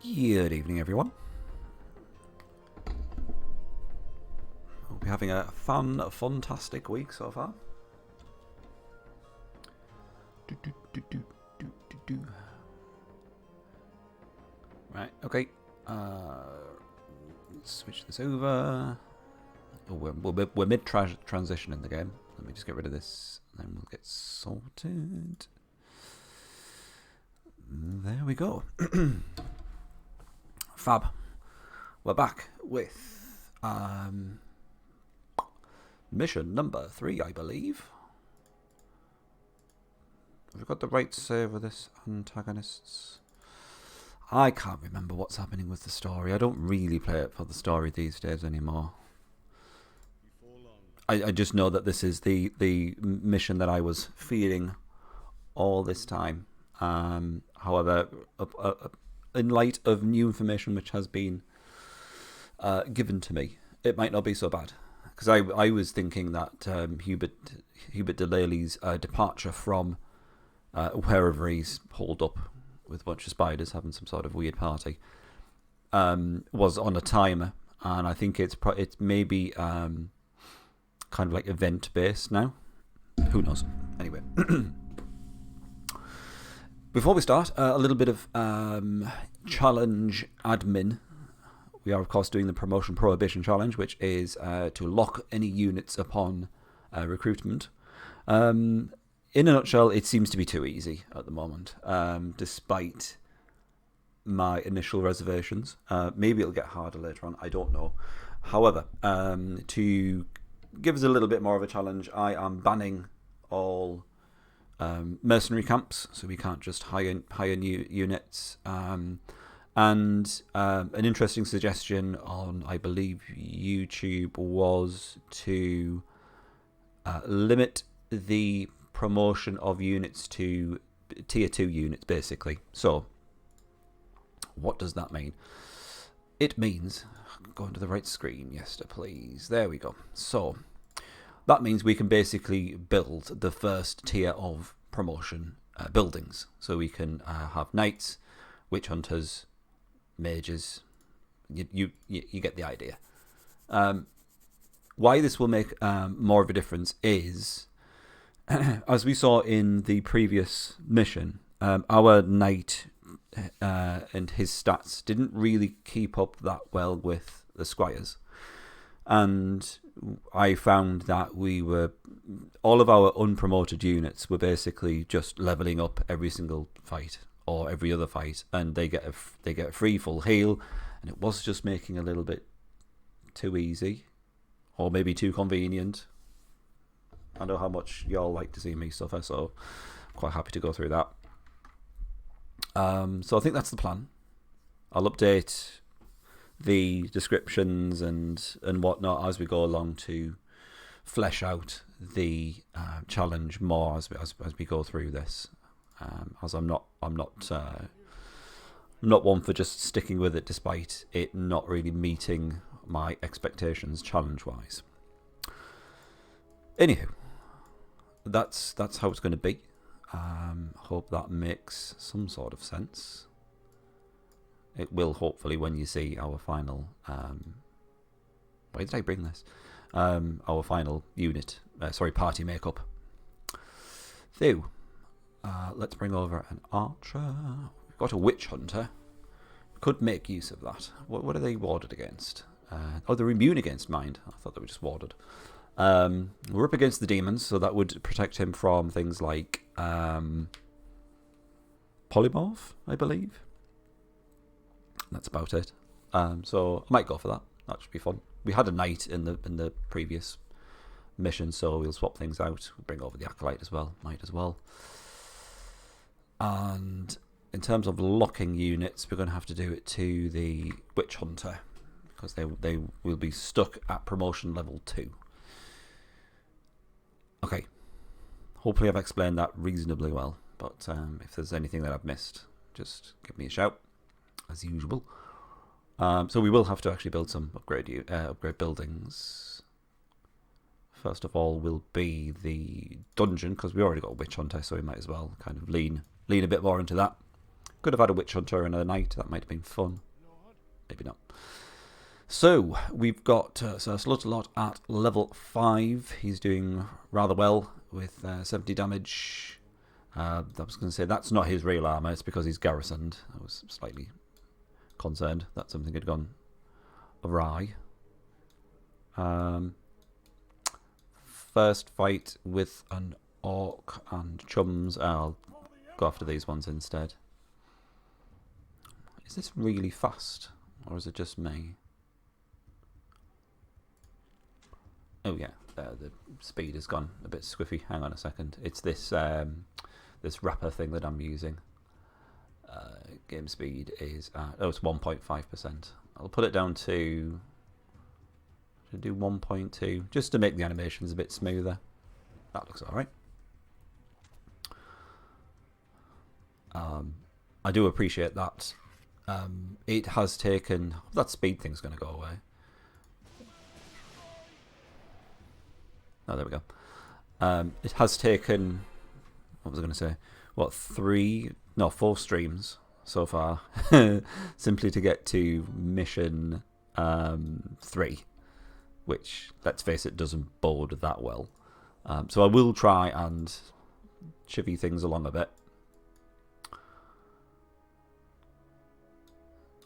Good evening, everyone. Hope you're having a fantastic week so far. Right, okay. Let's switch this over. Oh, we're mid-transition in the game. Let me just get rid of this, and then we'll get sorted. There we go. Fab. We're back with mission number 3, I believe. Have we got the right save with this antagonists? I can't remember what's happening with the story. I don't really play it for the story these days anymore. I just know that this is the mission that I was fearing all this time. However, in light of new information which has been given to me, it might not be so bad. Because I was thinking that Hubert Delaney's departure from wherever he's holed up with a bunch of spiders having some sort of weird party was on a timer, and I think it's maybe kind of like event based now. Who knows? Anyway. Before we start, a little bit of challenge admin. We are, of course, doing the Promotion Prohibition challenge, which is to lock any units upon recruitment. In a nutshell, it seems to be too easy at the moment, despite my initial reservations. Maybe it'll get harder later on, I don't know. However, to give us a little bit more of a challenge, I am banning all mercenary camps, so we can't just hire new units. And an interesting suggestion on, I believe, YouTube was to limit the promotion of units to tier 2 units, basically. So, what does that mean? It means, go into the right screen, yes, please. There we go. So, that means we can basically build the first tier of promotion buildings. So we can have knights, witch hunters, mages. You get the idea. Why this will make more of a difference is, as we saw in the previous mission, our knight and his stats didn't really keep up that well with the squires. And I found that all of our unpromoted units were basically just leveling up every single fight or every other fight, and they get a free full heal, and it was just making a little bit too easy, or maybe too convenient. I know how much y'all like to see me suffer, so I'm quite happy to go through that. So I think that's the plan. I'll update the descriptions and whatnot as we go along to flesh out the challenge more as we go through this. As I'm not one for just sticking with it despite it not really meeting my expectations challenge wise. Anywho, that's how it's going to be. Hope that makes some sort of sense. It will, hopefully, when you see our final... why did I bring this? Our final unit, party makeup. So, let's bring over an archer. We've got a witch hunter. Could make use of that. What are they warded against? They're immune against mind. I thought they were just warded. We're up against the demons, so that would protect him from things like polymorph, I believe. That's about it. So I might go for that. That should be fun. We had a knight in the previous mission, so we'll swap things out. We'll bring over the acolyte as well. Might as well. And in terms of locking units, we're going to have to do it to the witch hunter because they will be stuck at promotion level 2. Okay. Hopefully I've explained that reasonably well. But if there's anything that I've missed, just give me a shout, as usual. So we will have to actually build some upgrade buildings. First of all will be the dungeon, because we already got a witch hunter, so we might as well kind of lean a bit more into that. Could have had a witch hunter and a knight. That might have been fun. Maybe not. So we've got Sir Slaughterlot at level 5. He's doing rather well with 70 damage. I was going to say that's not his real armour. It's because he's garrisoned. I was slightly concerned that something had gone awry. First fight with an orc and chums. I'll go after these ones instead. Is this really fast, or is it just me? Oh yeah, the speed has gone a bit squiffy. Hang on a second. It's this this wrapper thing that I'm using. Game speed is at, it's 1.5%. I'll put it down to do 1.2 just to make the animations a bit smoother. That looks alright. I do appreciate that. It has taken... That speed thing's going to go away. Oh, there we go. It has taken... What was I going to say? What, 4 streams so far. Simply to get to mission 3. Which, let's face it, doesn't bode that well. So I will try and chivvy things along a bit.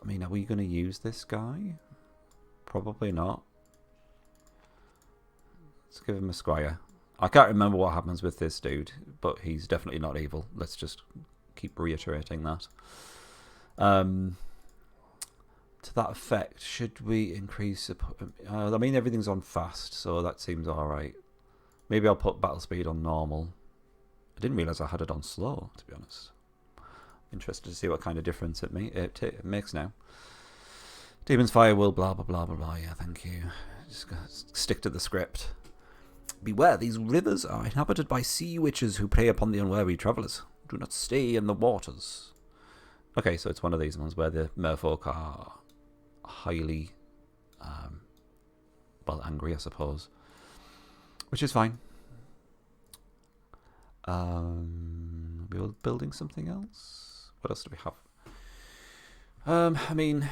I mean, are we going to use this guy? Probably not. Let's give him a squire. I can't remember what happens with this dude, but he's definitely not evil. Let's just keep reiterating that. To that effect, should we increase... I mean, everything's on fast, so that seems alright. Maybe I'll put battle speed on normal. I didn't realise I had it on slow, to be honest. Interested to see what kind of difference it makes now. Demon's Fire will blah blah blah blah blah. Yeah, thank you. Just stick to the script. Beware, these rivers are inhabited by sea witches who prey upon the unwary travellers. Do not stay in the waters. Okay, so it's one of these ones where the merfolk are highly, well, angry, I suppose. Which is fine. We're building something else. What else do we have? I mean,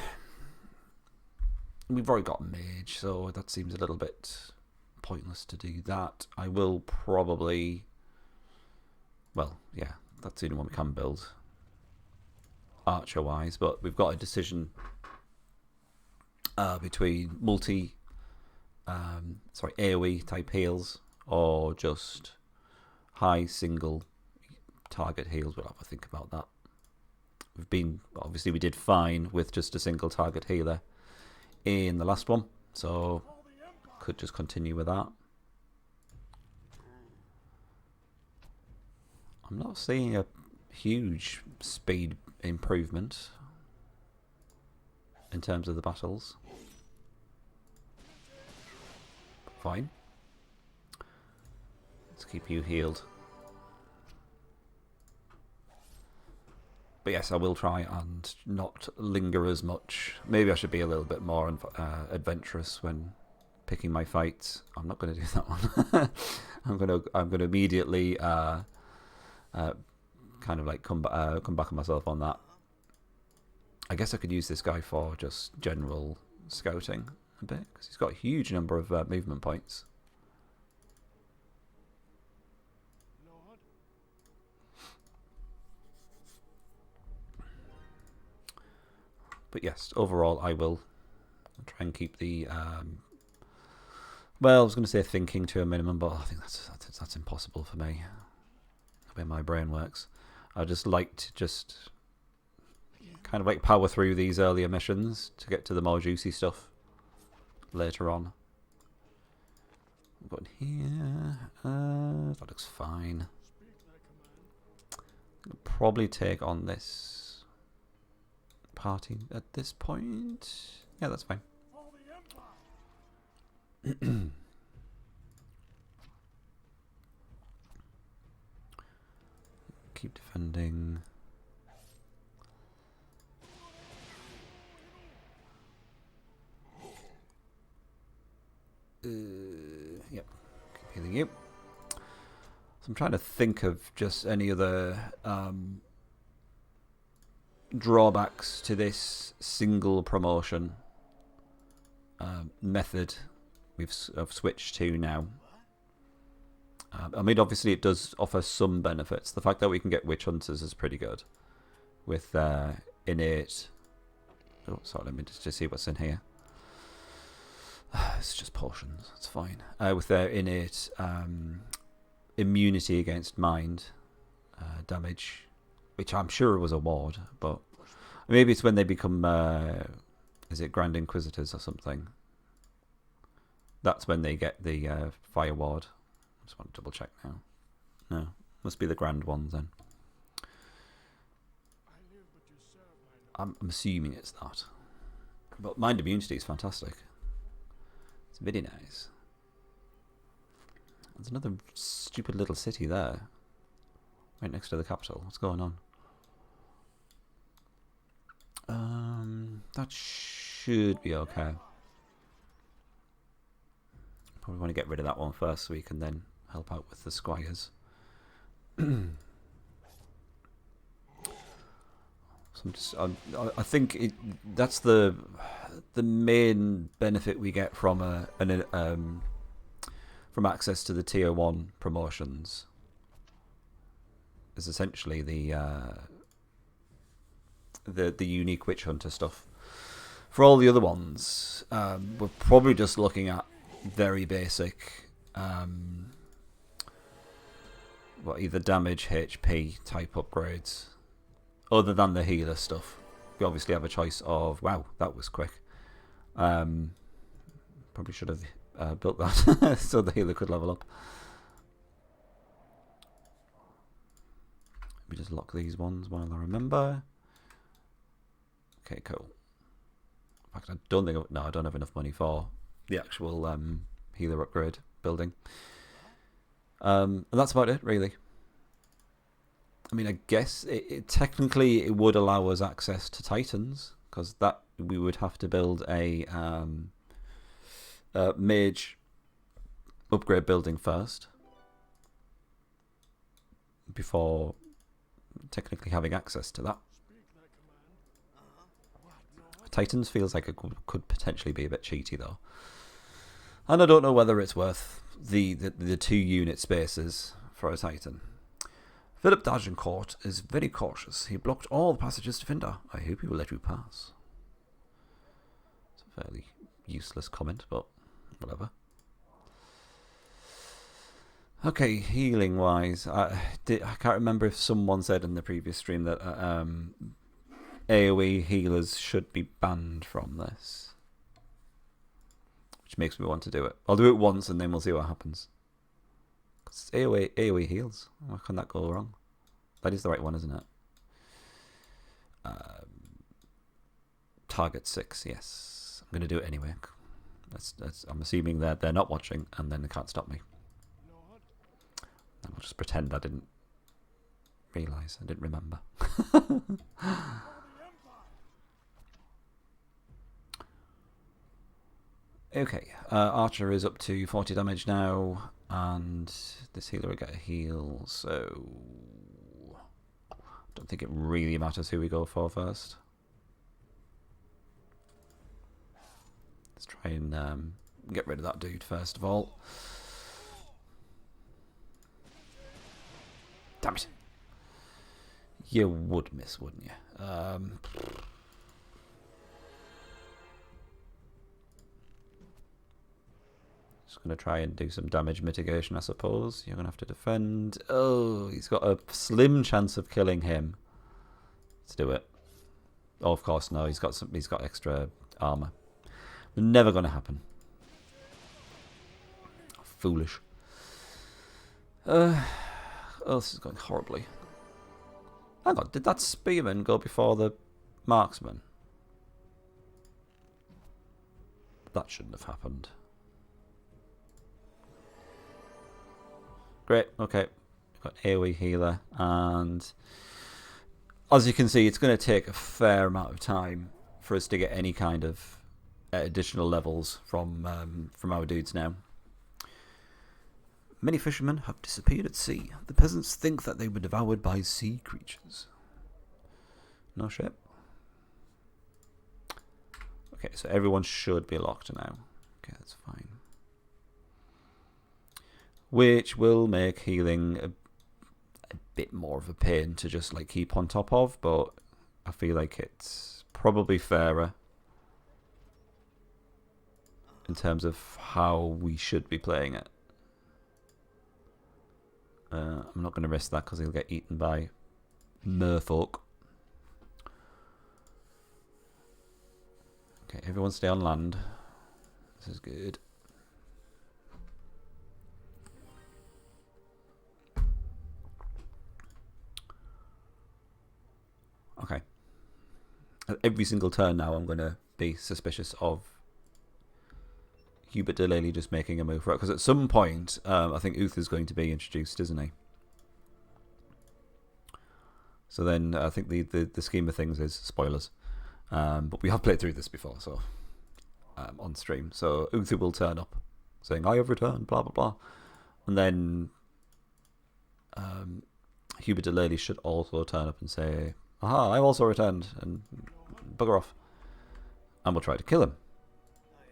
we've already got mage, so that seems a little bit pointless to do that. I will probably... Well, yeah, that's the only one we can build. Archer-wise, but we've got a decision between AoE type heals or just high single target heals. We'll have to think about that. Obviously we did fine with just a single target healer in the last one, so could just continue with that. I'm not seeing a huge speed improvement in terms of the battles. Fine. Let's keep you healed. But yes, I will try and not linger as much. Maybe I should be a little bit more adventurous when picking my fights. I'm not going to do that one. I'm going to immediately kind of like come back on myself on that. I guess I could use this guy for just general scouting a bit because he's got a huge number of movement points. But yes, overall, I will try and keep the... well, I was going to say thinking to a minimum, but I think that's impossible for me. The way my brain works. I just like to just kind of like power through these earlier missions to get to the more juicy stuff later on. But here, that looks fine. I'll probably take on this party at this point. Yeah, that's fine. Keep defending. Yep, keep healing you. So I'm trying to think of just any other drawbacks to this single promotion method I've switched to now. I mean, obviously, it does offer some benefits. The fact that we can get witch hunters is pretty good. With innate. Oh, sorry, let me just see what's in here. It's just potions. It's fine. With their innate immunity against mind damage, which I'm sure was a ward, but maybe it's when they become, is it Grand Inquisitors or something? That's when they get the fire ward. I just want to double check now. No, must be the Grand ones then. I'm assuming it's that. But mind immunity is fantastic. It's very nice. There's another stupid little city there. Right next to the capital. What's going on? That should be okay. Probably want to get rid of that one first so we can then help out with the squires. So I think that's the main benefit we get from from access to the tier 1 promotions. Is essentially the unique witch hunter stuff. For all the other ones, we're probably just looking at very basic, either damage, HP type upgrades. Other than the healer stuff, we obviously have a choice of, wow, that was quick. Probably should have built that so the healer could level up. Let me just lock these ones while I remember. Okay, cool. In fact, I don't have enough money for the actual healer upgrade building. And that's about it, really. I mean, I guess technically it would allow us access to Titans, because that we would have to build a mage upgrade building first before technically having access to that. Titans feels like it could potentially be a bit cheaty though, and I don't know whether it's worth the 2 unit spaces for a Titan. Philip D'Agincourt is very cautious. He blocked all the passages to Finder. I hope he will let you pass. It's a fairly useless comment, but whatever. Okay, healing wise, I can't remember if someone said in the previous stream that AoE healers should be banned from this, which makes me want to do it. I'll do it once and then we'll see what happens. It's AoE heals. How can that go wrong? That is the right one, isn't it? Target 6, yes. I'm going to do it anyway. I'm assuming that they're not watching and then they can't stop me. I'll just pretend I didn't realise. I didn't remember. Okay, Archer is up to 40 damage now, and this healer will get a heal, so I don't think it really matters who we go for first. Let's try and get rid of that dude first of all. Damn it. You would miss, wouldn't you? Just going to try and do some damage mitigation, I suppose. You're going to have to defend. Oh, he's got a slim chance of killing him. Let's do it. Oh, of course, no. He's got extra armor. Never going to happen. Foolish. Oh, this is going horribly. Hang on, did that spearman go before the marksman? That shouldn't have happened. Great, okay. We've got AoE healer, and as you can see, it's going to take a fair amount of time for us to get any kind of additional levels from our dudes now. Many fishermen have disappeared at sea. The peasants think that they were devoured by sea creatures. No shit. Okay, so everyone should be locked now. Okay, that's fine. Which will make healing a bit more of a pain to just like keep on top of, but I feel like it's probably fairer in terms of how we should be playing it. I'm not going to risk that because he'll get eaten by merfolk. Okay, everyone stay on land. This is good. Okay. At every single turn now I'm going to be suspicious of Hubert Delaney just making a move for it. Because at some point, I think Uther's going to be introduced, isn't he? So then I think the scheme of things is spoilers. But we have played through this before, so on stream. So Uther will turn up saying, I have returned, blah, blah, blah. And then Hubert Delaney should also turn up and say, aha, I've also returned, and bugger off. And we'll try to kill him.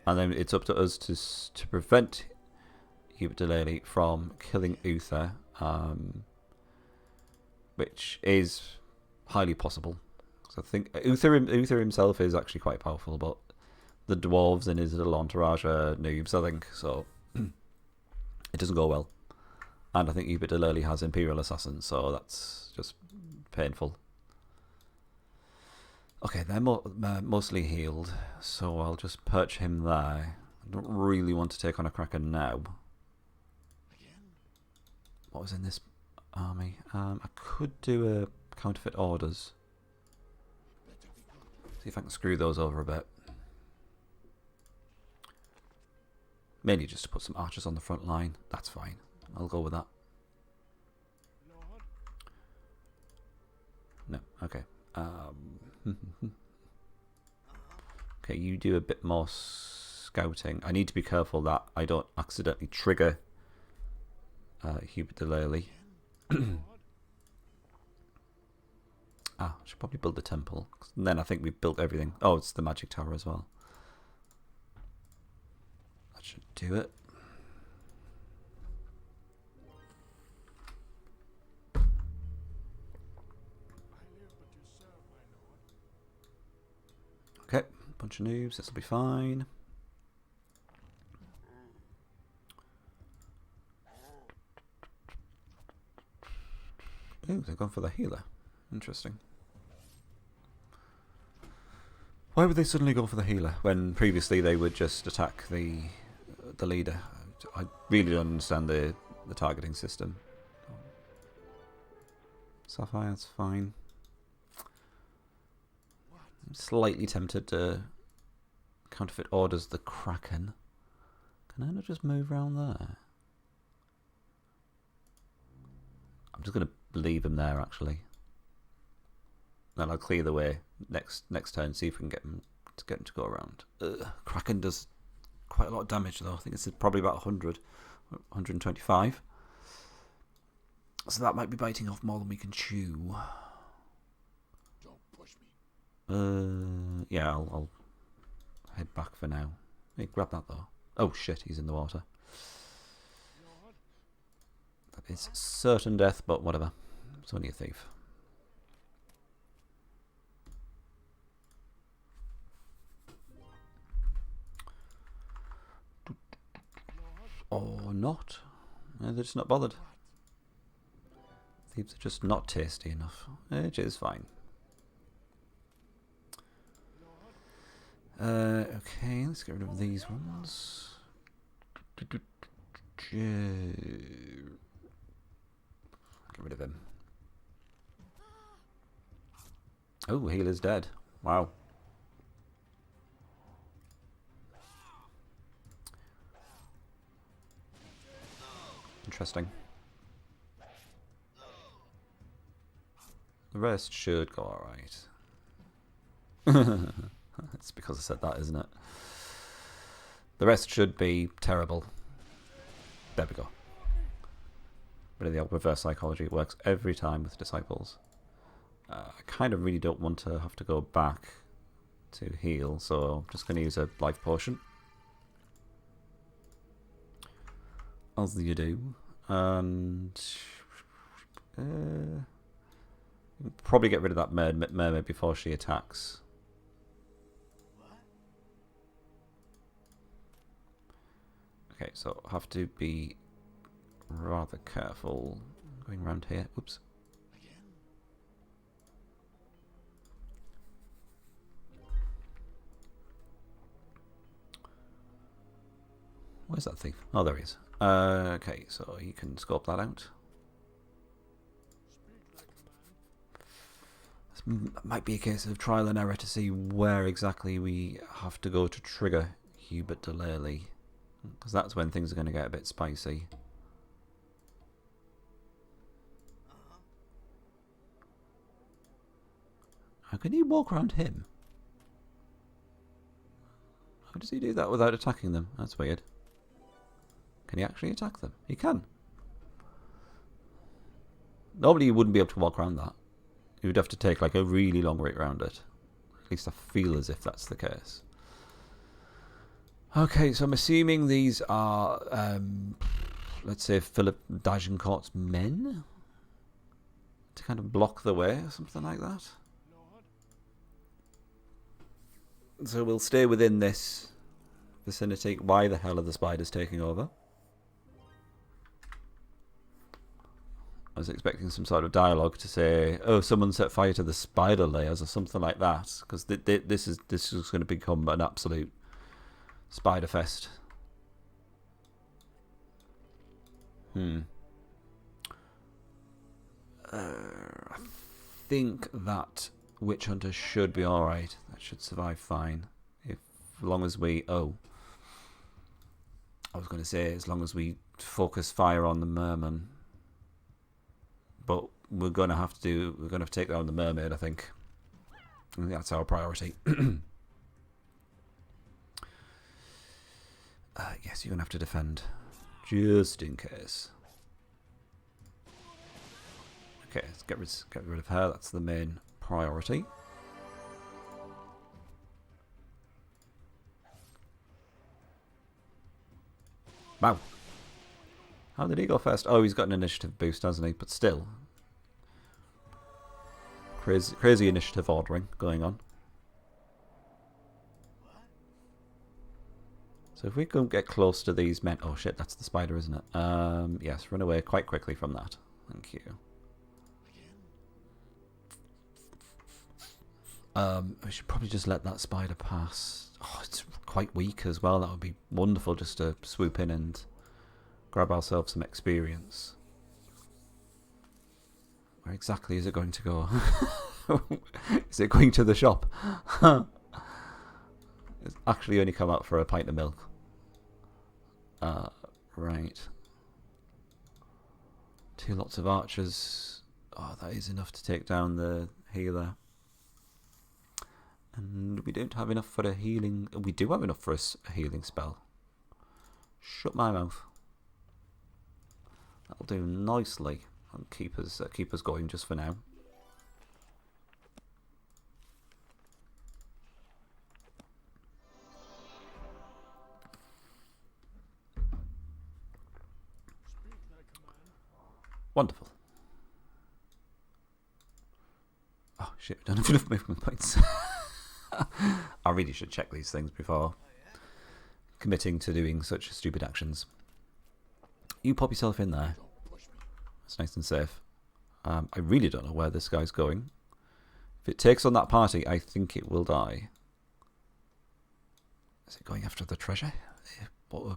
And then it's up to us to prevent Hubert Delaney from killing Uther, which is highly possible. So I think Uther himself is actually quite powerful, but the dwarves in his little entourage are noobs, I think, so it doesn't go well. And I think Hubert Delaney has Imperial Assassins, so that's just painful. Okay, they're mostly healed, so I'll just perch him there. I don't really want to take on a Kraken now. What was in this army? I could do a counterfeit orders. See if I can screw those over a bit. Mainly just to put some archers on the front line. That's fine. I'll go with that. No, okay. Okay, you do a bit more scouting. I need to be careful that I don't accidentally trigger Hubert Delaney. I should probably build the temple. And then I think we've built everything. Oh, it's the magic tower as well. That should do it. Okay, bunch of noobs. This will be fine. Ooh, they've gone for the healer. Interesting. Why would they suddenly go for the healer when previously they would just attack the leader? I really don't understand the targeting system. Sapphire's fine. I'm slightly tempted to counterfeit orders the Kraken. Can I not just move around there? I'm just going to leave him there actually. Then I'll clear the way next turn, see if we can get him to go around. Kraken does quite a lot of damage though. I think it's probably about 125. So that might be biting off more than we can chew. Don't push me. Yeah, I'll head back for now. Hey, grab that though. Oh shit, he's in the water. That is certain death, but whatever. It's only a thief. Or not. They're just not bothered. Thieves are just not tasty enough. Which is fine. Okay, let's get rid of these ones. Get rid of him. Oh, healer's dead. Wow. Interesting. The rest should go alright. It's because I said that, isn't it? The rest should be terrible. There we go. Bit of the old reverse psychology. It works every time with disciples. I kind of really don't want to have to go back to heal, so I'm just going to use a life potion. As you do. And probably get rid of that mermaid before she attacks. Okay, so have to be rather careful going around here. Oops. Where's that thief? Oh, there he is. Okay, so you can scope that out. This might be a case of trial and error to see where exactly we have to go to trigger Hubert Delaley, because that's when things are going to get a bit spicy. How can you walk around him? How does he do that without attacking them? That's weird. Can he actually attack them? He can. Normally you wouldn't be able to walk around that. You would have to take like a really long route around it. At least I feel as if that's the case. Okay, so I'm assuming these are, let's say, Philip d'Agincourt's men? To kind of block the way or something like that? So we'll stay within this vicinity. Why the hell are the spiders taking over? I was expecting some sort of dialogue to say, "Oh, someone set fire to the spider layers" or something like that, because this is going to become an absolute spider fest. I think that witch hunter should be all right. That should survive fine, as long as we. Oh, I was going to say as long as we focus fire on the merman. But we're going to have to take down the mermaid, I think. I think that's our priority. Yes, you're going to have to defend. Just in case. Okay, let's get rid of her. That's the main priority. Wow. How did he go first? Oh, he's got an initiative boost, hasn't he? But still. Crazy initiative ordering going on. So if we can get close to these men... Oh shit, that's the spider, isn't it? Yes, run away quite quickly from that. Thank you. We should probably just let that spider pass. Oh, it's quite weak as well. That would be wonderful just to swoop in and grab ourselves some experience. Where exactly is it going to go? Is it going to the shop? It's actually only come out for a pint of milk. Right. 2 lots of archers. Oh, that is enough to take down the healer. And we don't have enough for a healing... We do have enough for a healing spell. Shut my mouth. That'll do nicely. And keep us going just for now. Wonderful. Oh shit, I don't have enough movement points. I really should check these things before committing to doing such stupid actions. You pop yourself in there. It's nice and safe. I really don't know where this guy's going. If it takes on that party, I think it will die. Is it going after the treasure? I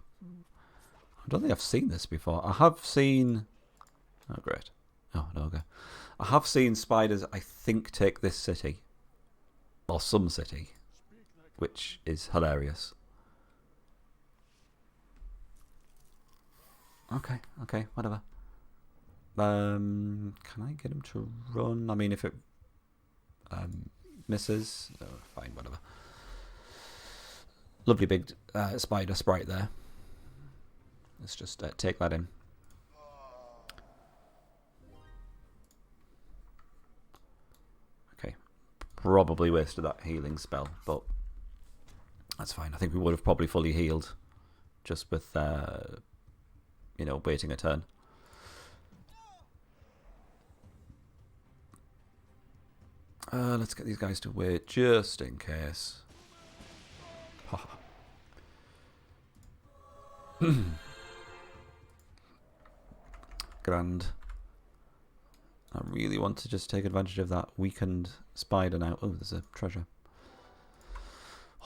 don't think I've seen this before. I have seen... Oh, great. Oh, no, okay. I have seen spiders, I think, take this city. Or some city. Which is hilarious. Okay, whatever. Can I get him to run? I mean, if it misses... Oh, fine, whatever. Lovely big spider sprite there. Let's just take that in. probably wasted that healing spell, but that's fine. I think we would have probably fully healed just with, you know, waiting a turn. Let's get these guys to wait just in case. Grand. I really want to just take advantage of that weakened spider now. Oh, there's a treasure.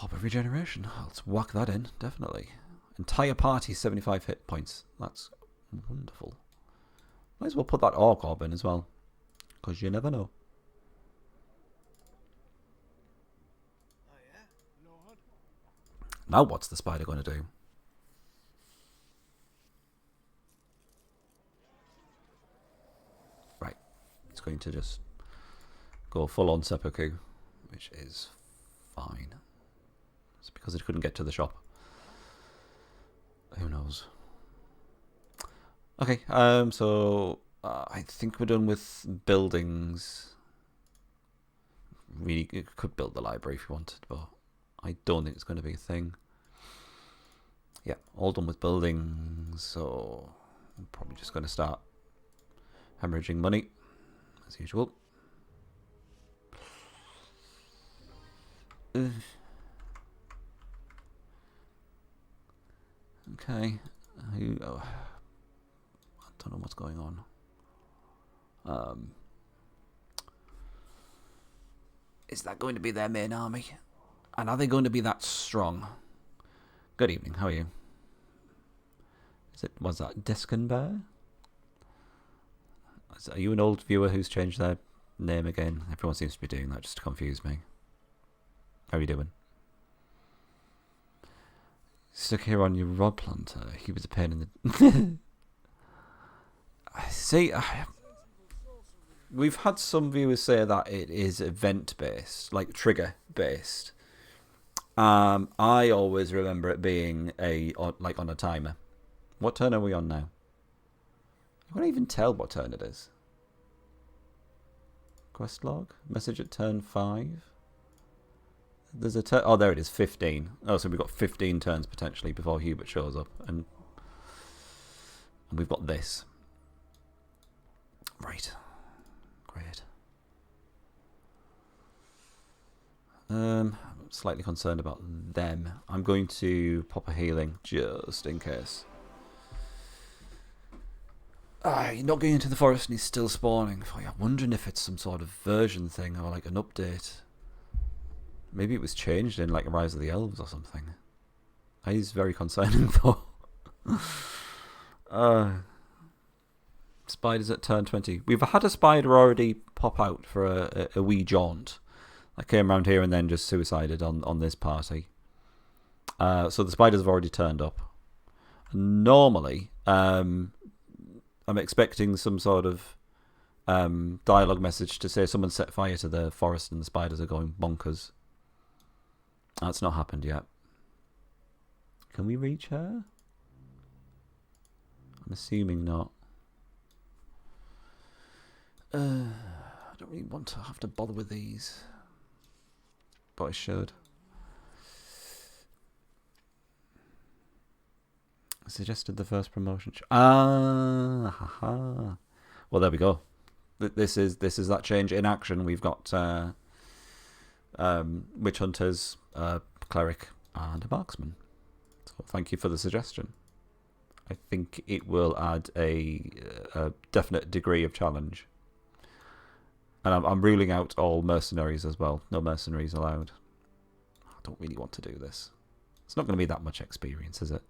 Orb of regeneration. Let's whack that in, definitely. Entire party 75 hit points. That's wonderful. Might as well put that orb in as well, because you never know. Now what's the spider going to do? Right. It's going to just go full on seppuku, which is fine. It's because it couldn't get to the shop. Who knows? Okay, so I think we're done with buildings. Really, you could build the library if you wanted, but I don't think it's going to be a thing. Yeah, all done with buildings, so I'm probably just going to start hemorrhaging money, as usual. Okay. I don't know what's going on. Is that going to be their main army? And are they going to be that strong? Good evening, how are you? Was that Discan Bear? Are you an old viewer who's changed their name again? Everyone seems to be doing that just to confuse me. How are you doing? Stuck here on your rod planter. He was a pain in the... See, we've had some viewers say that it is event-based, like trigger-based. I always remember it being like on a timer. What turn are we on now? I can't even tell what turn it is. Quest log? Message at turn 5? There's a turn... Oh, there it is, 15. Oh, so we've got 15 turns potentially before Hubert shows up. And we've got this. Right. Great. I'm slightly concerned about them. I'm going to pop a healing just in case. You're not going into the forest and he's still spawning. I'm wondering if it's some sort of version thing or like an update. Maybe it was changed in like Rise of the Elves or something. That is very concerning though. Spiders at turn 20. We've had a spider already pop out for a wee jaunt. I came around here and then just suicided on this party. So the spiders have already turned up. Normally, I'm expecting some sort of dialogue message to say someone set fire to the forest and the spiders are going bonkers. That's not happened yet. Can we reach her? I'm assuming not. I don't really want to have to bother with these. But I should. I suggested the first promotion. Haha. Well, there we go. This is that change in action. We've got witch hunters, cleric, and a marksman. So thank you for the suggestion. I think it will add a definite degree of challenge. And I'm ruling out all mercenaries as well. No mercenaries allowed. I don't really want to do this. It's not going to be that much experience, is it?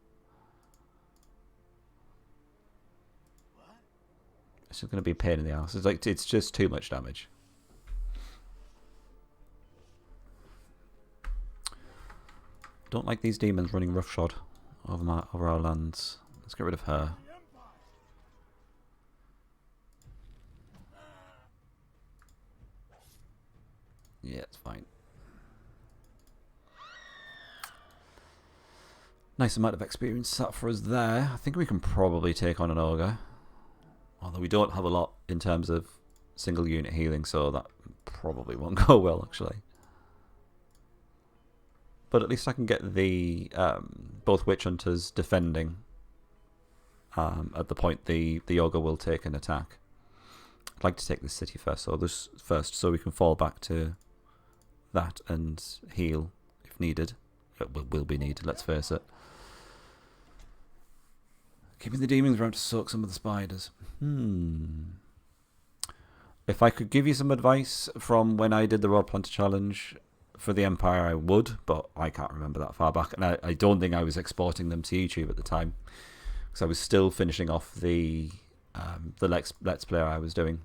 It's just going to be a pain in the ass. It's just too much damage. Don't like these demons running roughshod over our lands. Let's get rid of her. Yeah, it's fine. Nice amount of experience sat for us there. I think we can probably take on an ogre. Although we don't have a lot in terms of single unit healing, so that probably won't go well, actually. But at least I can get the both witch hunters defending at the point the ogre will take an attack. I'd like to take this city first, so we can fall back to that and heal if needed. It will be needed, let's face it. Keeping the demons around to soak some of the spiders. If I could give you some advice from when I did the Rod Planter Challenge for the Empire, I would, but I can't remember that far back. And I don't think I was exporting them to YouTube at the time, because I was still finishing off the Let's Play I was doing.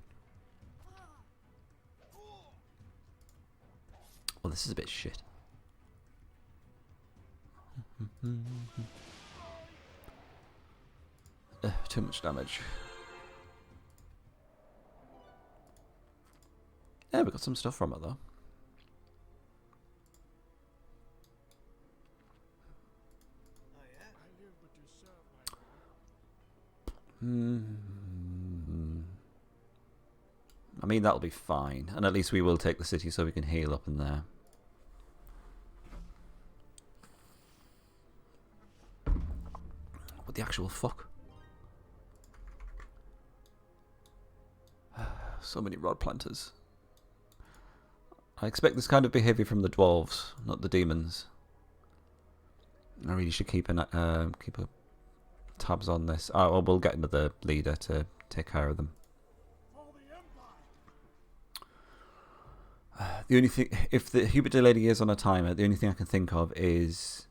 Well, this is a bit shit. Too much damage. Yeah, we got some stuff from it though. I mean, that'll be fine. And at least we will take the city so we can heal up in there. What the actual fuck? So many rod planters. I expect this kind of behaviour from the dwarves, not the demons. I really should keep tabs on this. Oh, well, we'll get another leader to take care of them. The only thing, if the Hubert lady is on a timer, the only thing I can think of is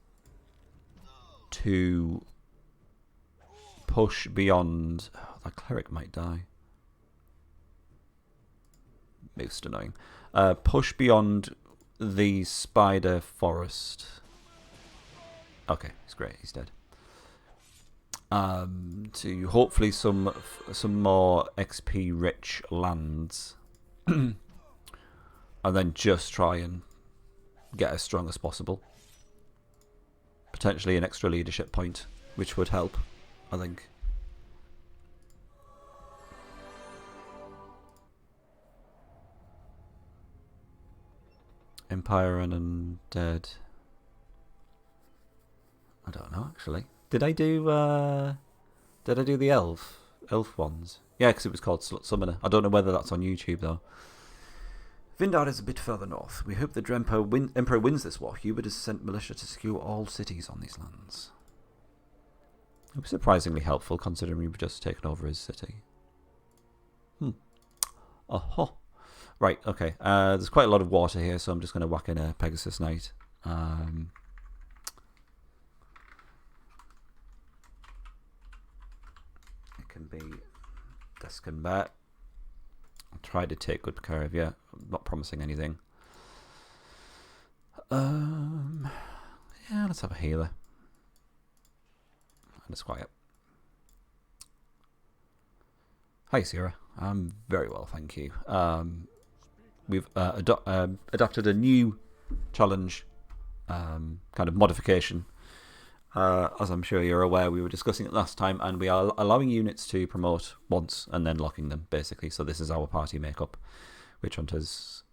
to push beyond. Oh, that cleric might die. Most annoying. Push beyond the spider forest. Okay, he's great. He's dead. To hopefully some more XP rich lands, and then just try and get as strong as possible. Potentially an extra leadership point, which would help, I think. Empire and Undead. I don't know actually. Did I do the elf ones? Yeah, because it was called Slut Summoner. I don't know whether that's on YouTube though. Vindar is a bit further north. We hope the Emperor wins this war. Hubert has sent militia to secure all cities on these lands. It was surprisingly helpful considering we've just taken over his city. Oh. Right, okay. There's quite a lot of water here, so I'm just going to whack in a Pegasus Knight. It can be this combat. I'll try to take good care of you. I'm not promising anything. Yeah, let's have a healer. And it's quiet. Hi, Sierra. I'm very well, thank you. We've adopted a new challenge kind of modification. As I'm sure you're aware, we were discussing it last time, and we are allowing units to promote once and then locking them, basically. So this is our party makeup. Witch Hunters,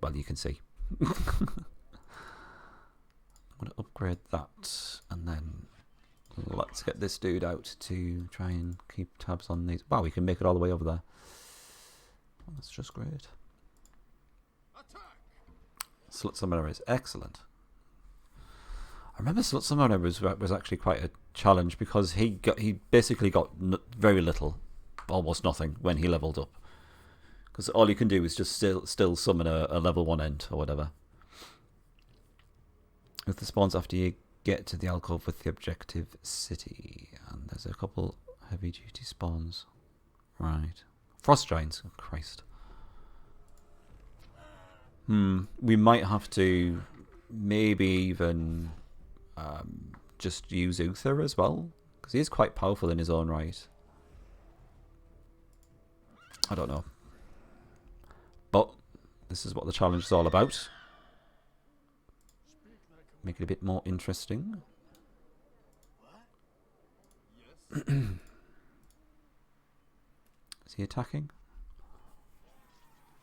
well, you can see. I'm going to upgrade that, and then let's get this dude out to try and keep tabs on these. Wow, we can make it all the way over there. That's just great. Slut Summoner is excellent. I remember Slut Summoner was actually quite a challenge because he basically got very little, almost nothing when he leveled up. Because all you can do is just still summon a level 1 end or whatever. With the spawns after you get to the alcove with the objective city, and there's a couple heavy duty spawns. Right. Frost Giants, oh Christ. We might have to maybe even just use Uther as well, because he is quite powerful in his own right. I don't know. But this is what the challenge is all about. Make it a bit more interesting. Is he attacking?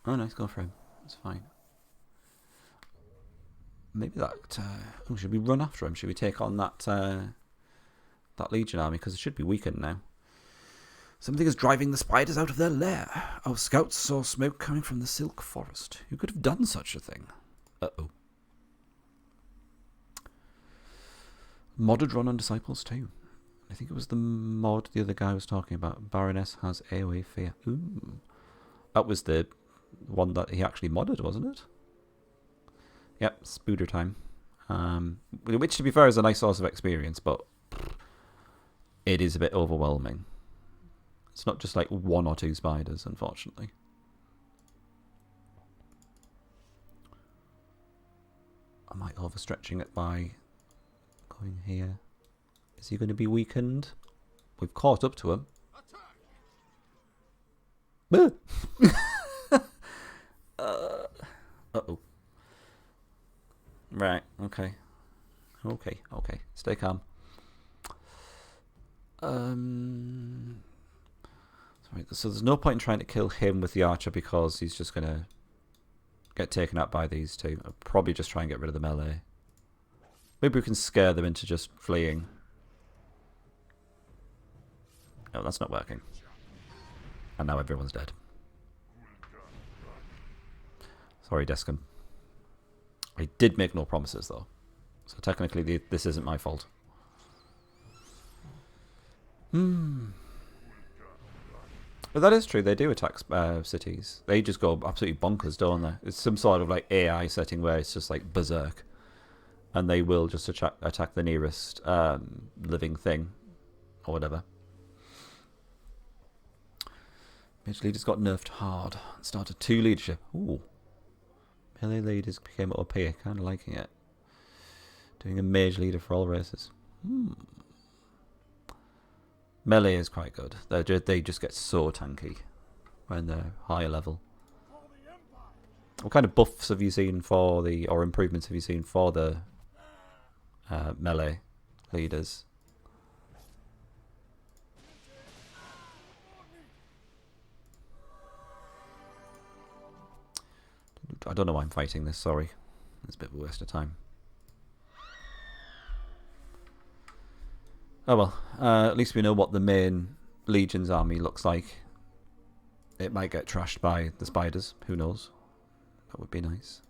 Oh, no, he's going for him. That's fine. Maybe that... should we run after him? Should we take on that that Legion army? Because it should be weakened now. Something is driving the spiders out of their lair. Our scouts saw smoke coming from the silk forest. Who could have done such a thing? Uh-oh. Modded run on Disciples too. I think it was the mod the other guy was talking about. Baroness has AoE fear. Ooh. That was the one that he actually modded, wasn't it? Yep, Spooder time. Which, to be fair, is a nice source of experience, but it is a bit overwhelming. It's not just like 1 or 2 spiders, unfortunately. I might overstretching it by going here. Is he going to be weakened? We've caught up to him. Uh-oh. Right, okay. Okay. Stay calm. Sorry, so there's no point in trying to kill him with the archer because he's just going to get taken out by these two. I'll probably just try and get rid of the melee. Maybe we can scare them into just fleeing. No, that's not working. And now everyone's dead. Sorry, Descon. I did make no promises, though. So technically, this isn't my fault. But that is true. They do attack cities. They just go absolutely bonkers, don't they? It's some sort of like AI setting where it's just like berserk. And they will just attack the nearest living thing. Or whatever. Mage leaders got nerfed hard. Started 2 leadership. Ooh. Melee leaders became OP. Kind of liking it. Doing a mage leader for all races. Melee is quite good. They just get so tanky when they're higher level. What kind of buffs have you seen for the, or improvements have you seen for the melee leaders? I don't know why I'm fighting this, sorry. It's a bit of a waste of time. Oh well, at least we know what the main Legion's army looks like. It might get trashed by the spiders, who knows? That would be nice.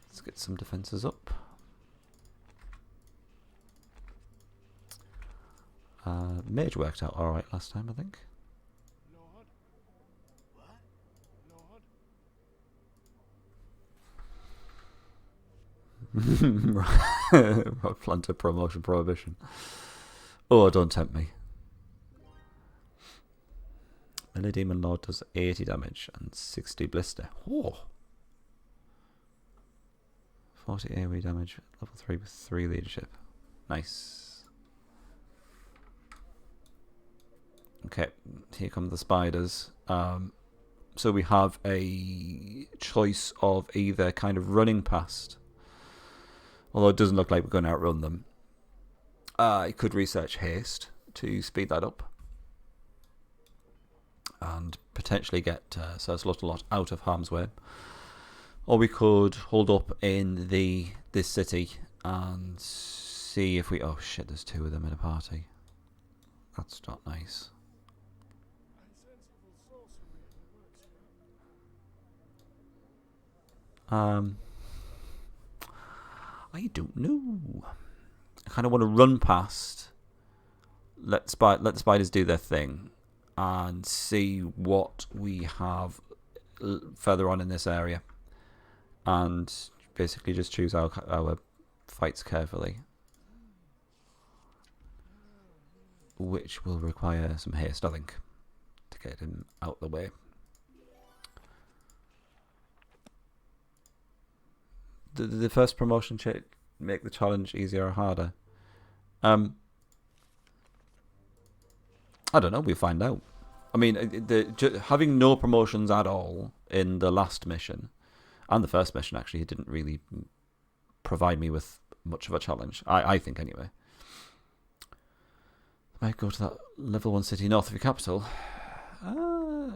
Let's get some defences up. Mage worked out alright last time, I think. Rock Planter Promotion Prohibition. Oh, don't tempt me. Melee Demon Lord does 80 damage and 60 blister. Oh. 40 AoE damage, level 3 with 3 leadership. Nice. Okay, here come the spiders. So we have a choice of either kind of running past, although it doesn't look like we're going to outrun them. I could research haste to speed that up and potentially get Sir Slaughterlot out of harm's way. Or we could hold up in this city and see if we... Oh shit, there's 2 of them in a party. That's not nice. I don't know. I kind of want to run past, let the spiders do their thing, and see what we have further on in this area, and basically just choose our fights carefully, which will require some haste, I think, to get him out the way. The first promotion check make the challenge easier or harder? I don't know. We'll find out. I mean, having no promotions at all in the last mission, and the first mission actually, it didn't really provide me with much of a challenge. I think anyway. Might go to that level 1 city north of your capital.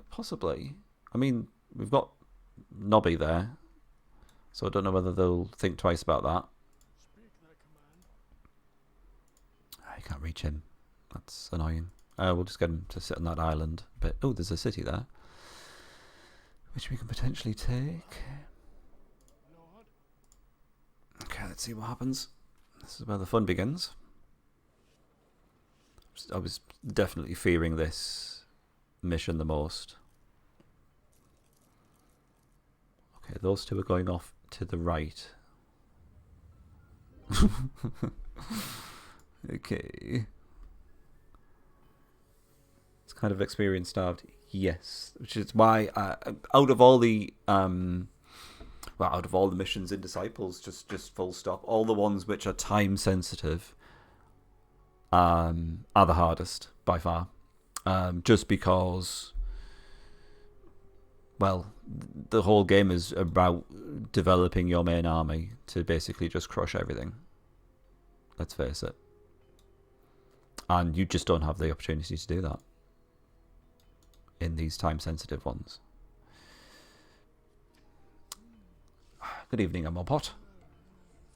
Possibly. I mean, we've got Nobby there, so I don't know whether they'll think twice about that. You can't reach him. That's annoying. We'll just get him to sit on that island. But oh, there's a city there, which we can potentially take. Okay, let's see what happens. This is where the fun begins. I was definitely fearing this mission the most. Okay, those two are going off to the right. Okay. It's kind of experience starved. Yes, which is why out of all the missions in Disciples, just full stop, all the ones which are time sensitive are the hardest by far. Just because, well, the whole game is about developing your main army to basically just crush everything. Let's face it. And you just don't have the opportunity to do that in these time-sensitive ones. Good evening, Pot.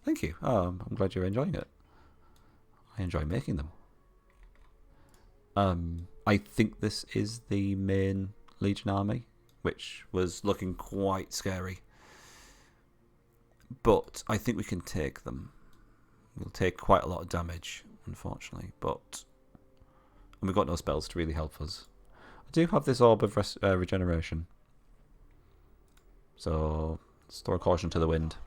Thank you. I'm glad you're enjoying it. I enjoy making them. I think this is the main Legion army, which was looking quite scary. But I think we can take them. We'll take quite a lot of damage, unfortunately, and we've got no spells to really help us. I do have this orb of regeneration, so let's throw caution to the wind.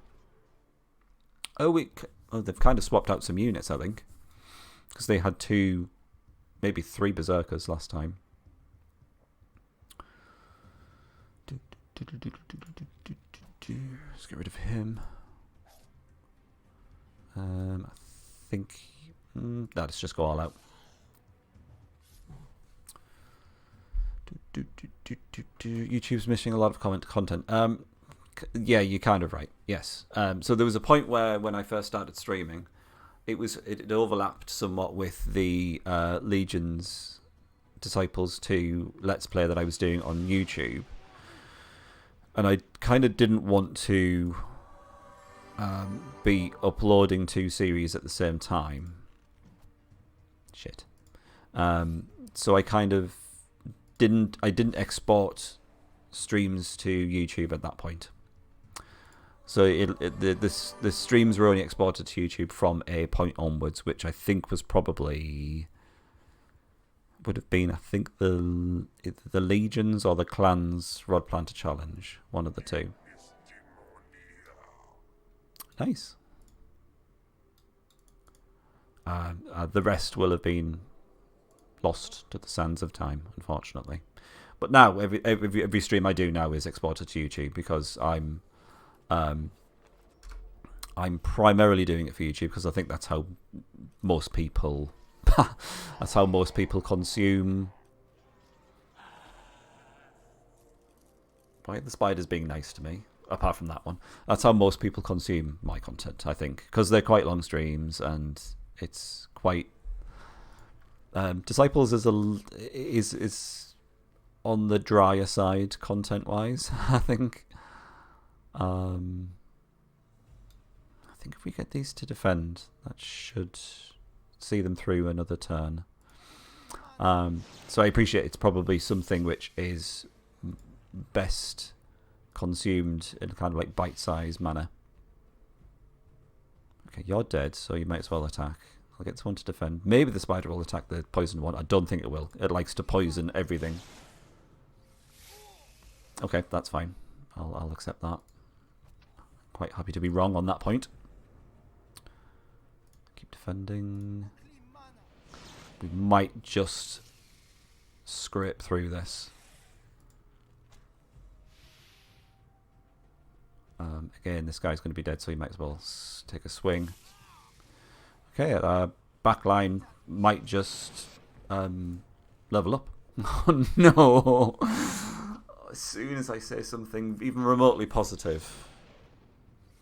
They've kind of swapped out some units, I think, because they had 2, maybe 3 berserkers last time. Let's get rid of him. I think let's just go all out. YouTube's missing a lot of content. Yeah, you're kind of right. Yes. So there was a point where when I first started streaming, it overlapped somewhat with the Legion's Disciples 2 Let's Play that I was doing on YouTube, and I kind of didn't want to be uploading 2 series at the same time. Shit. So I kind of didn't export streams to YouTube at that point. So the streams were only exported to YouTube from a point onwards, which I think was probably would have been, I think, the Legions or the Clans Rod Planter Challenge, one of the two. Nice. The rest will have been lost to the sands of time, unfortunately. But now every stream I do now is exported to YouTube because I'm primarily doing it for YouTube because I think that's how most people consume. Right, the spider's being nice to me. Apart from that one, that's how most people consume my content, I think, because they're quite long streams and it's quite. Disciples is on the drier side content wise, I think. I think if we get these to defend, that should see them through another turn. So I appreciate it's probably something which is best consumed in a kind of like bite-sized manner. Okay, you're dead, so you might as well attack. I'll get someone to defend. Maybe the spider will attack the poisoned one. I don't think it will. It likes to poison everything. Okay, that's fine. I'll accept that. Quite happy to be wrong on that point. Keep defending. We might just scrape through this. Again, this guy's going to be dead, so he might as well take a swing. Okay, backline might just level up. Oh no! As soon as I say something even remotely positive,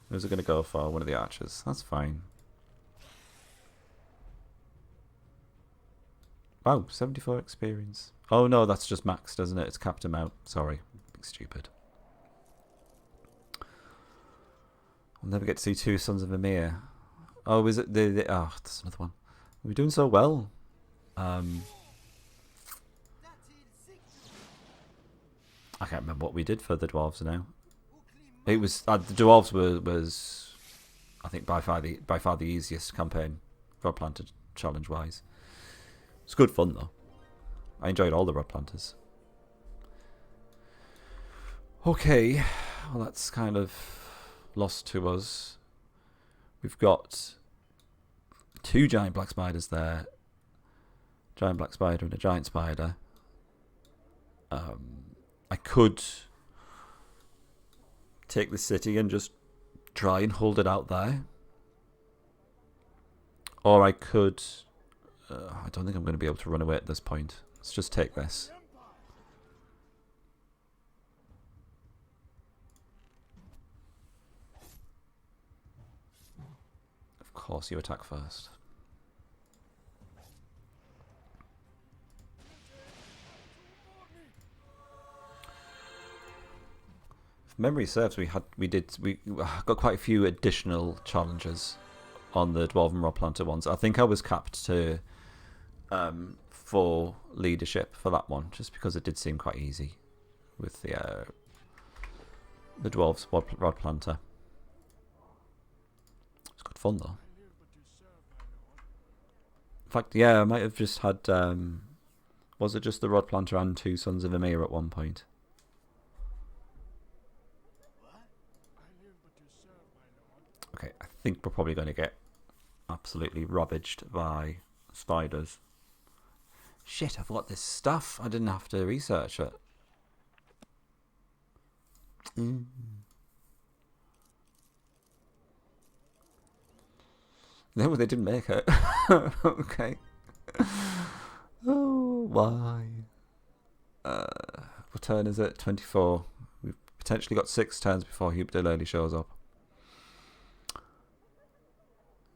who's it going to go for? One of the archers. That's fine. Wow, 74 experience. Oh no, that's just maxed, doesn't it? It's capped amount. Sorry, being stupid. We'll never get to see two Sons of Emir. Oh, is it the oh, that's another one. We're doing so well. I can't remember what we did for the dwarves now. It was the dwarves was I think by far the easiest campaign rod planter challenge wise. It's good fun though. I enjoyed all the rod planters. Okay, well that's kind of lost to us. We've got two giant black spiders there. Giant black spider and a giant spider. I could take the city and just try and hold it out there. Or I could... I don't think I'm going to be able to run away at this point. Let's just take this. Of course you attack first. If memory serves, we got quite a few additional challenges on the Dwarven Rod Planter ones. I think I was capped to 4 leadership for that one, just because it did seem quite easy with the Dwarves Rod Planter. It's good fun though. In fact, yeah, I might have just had... was it just the Rod Planter and 2 Sons of Emir at one point? Okay, I think we're probably going to get absolutely ravaged by spiders. Shit, I've got this stuff. I didn't have to research it. No, they didn't make it. Okay. Oh, why? What turn is it? 24. We've potentially got 6 turns before Hubert Lurley shows up.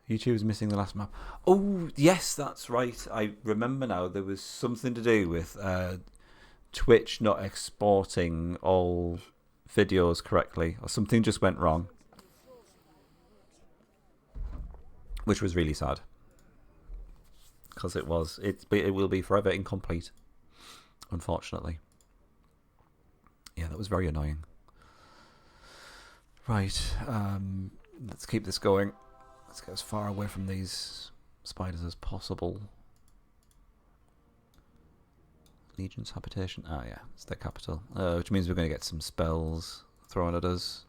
YouTube's missing the last map. Oh, yes, that's right. I remember now. There was something to do with Twitch not exporting all videos correctly, or something just went wrong, which was really sad because it will be forever incomplete, unfortunately. Yeah, that was very annoying. Right, let's keep this going. Let's get as far away from these spiders as possible. Legion's habitation. Ah, yeah, it's their capital. Which means we're going to get some spells thrown at us.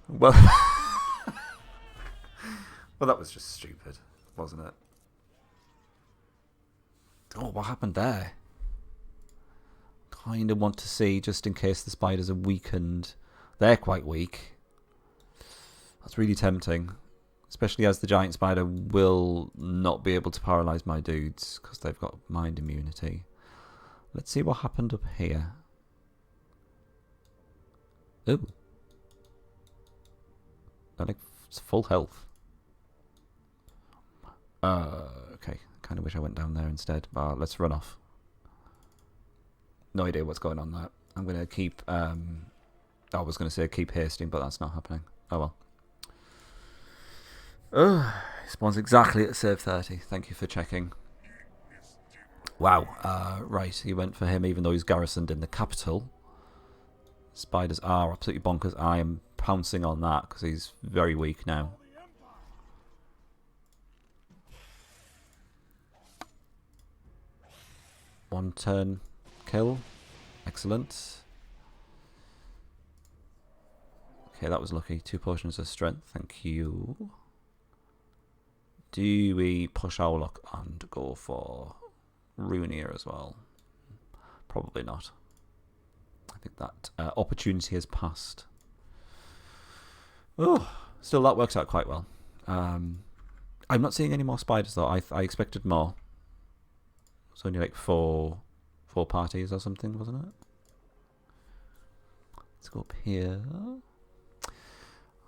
Well, well, that was just stupid, wasn't it? Oh, what happened there? Kind of want to see, just in case the spiders are weakened. They're quite weak. That's really tempting. Especially as the giant spider will not be able to paralyse my dudes because they've got mind immunity. Let's see what happened up here. Ooh. They're like full health. Okay. Kind of wish I went down there instead. But let's run off. No idea what's going on there. I'm going to keep... I was going to say keep hasting, but that's not happening. Oh well. Oh, it spawns exactly at save 30. Thank you for checking. Wow. Right, he went for him even though he's garrisoned in the capital. Spiders are absolutely bonkers. I am pouncing on that because he's very weak now. One turn kill. Excellent. Okay, that was lucky. 2 potions of strength. Thank you. Do we push Owlock and go for Runeir as well? Probably not. I think that opportunity has passed. Oh, still that works out quite well. I'm not seeing any more spiders though. I expected more. It's only like four parties or something, wasn't it? Let's go up here.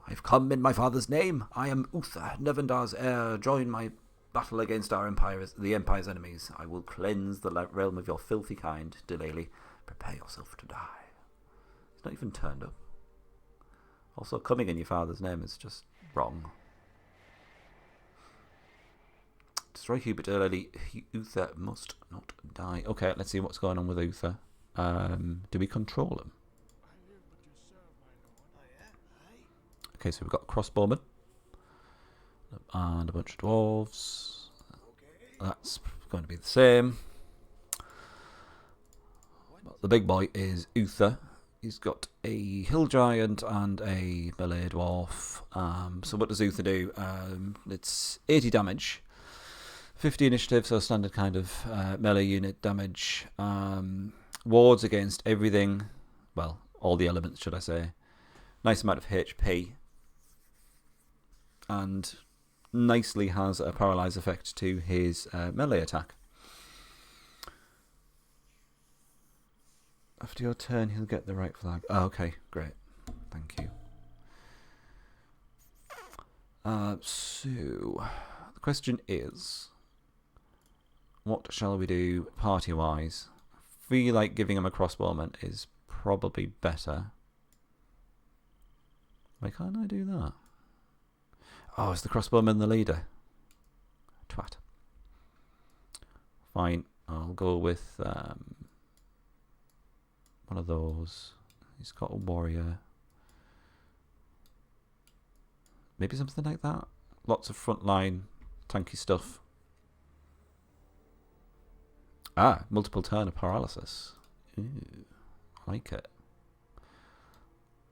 I've come in my father's name. I am Uther, Nevendar's heir. Join my battle against the Empire's enemies. I will cleanse the realm of your filthy kind. Delele, prepare yourself to die. He's not even turned up. Also, coming in your father's name is just wrong. Destroy Hubert early. Uther must not die. Okay, let's see what's going on with Uther. Do we control him? Okay, so we've got a crossbowman and a bunch of dwarves. That's going to be the same. But the big boy is Uther. He's got a hill giant and a melee dwarf. So what does Uther do? It's 80 damage, 50 initiative, so standard kind of melee unit damage. Wards against everything. Well, all the elements, should I say. Nice amount of HP. And nicely has a paralyze effect to his melee attack. After your turn, he'll get the right flag. Oh, okay, great. Thank you. So, the question is, what shall we do party-wise? I feel like giving him a crossbowman is probably better. Why can't I do that? Oh, is the crossbowman the leader? Twat. Fine, I'll go with one of those. He's got a warrior. Maybe something like that. Lots of frontline tanky stuff. Ah, multiple turn of paralysis. Ooh, I like it.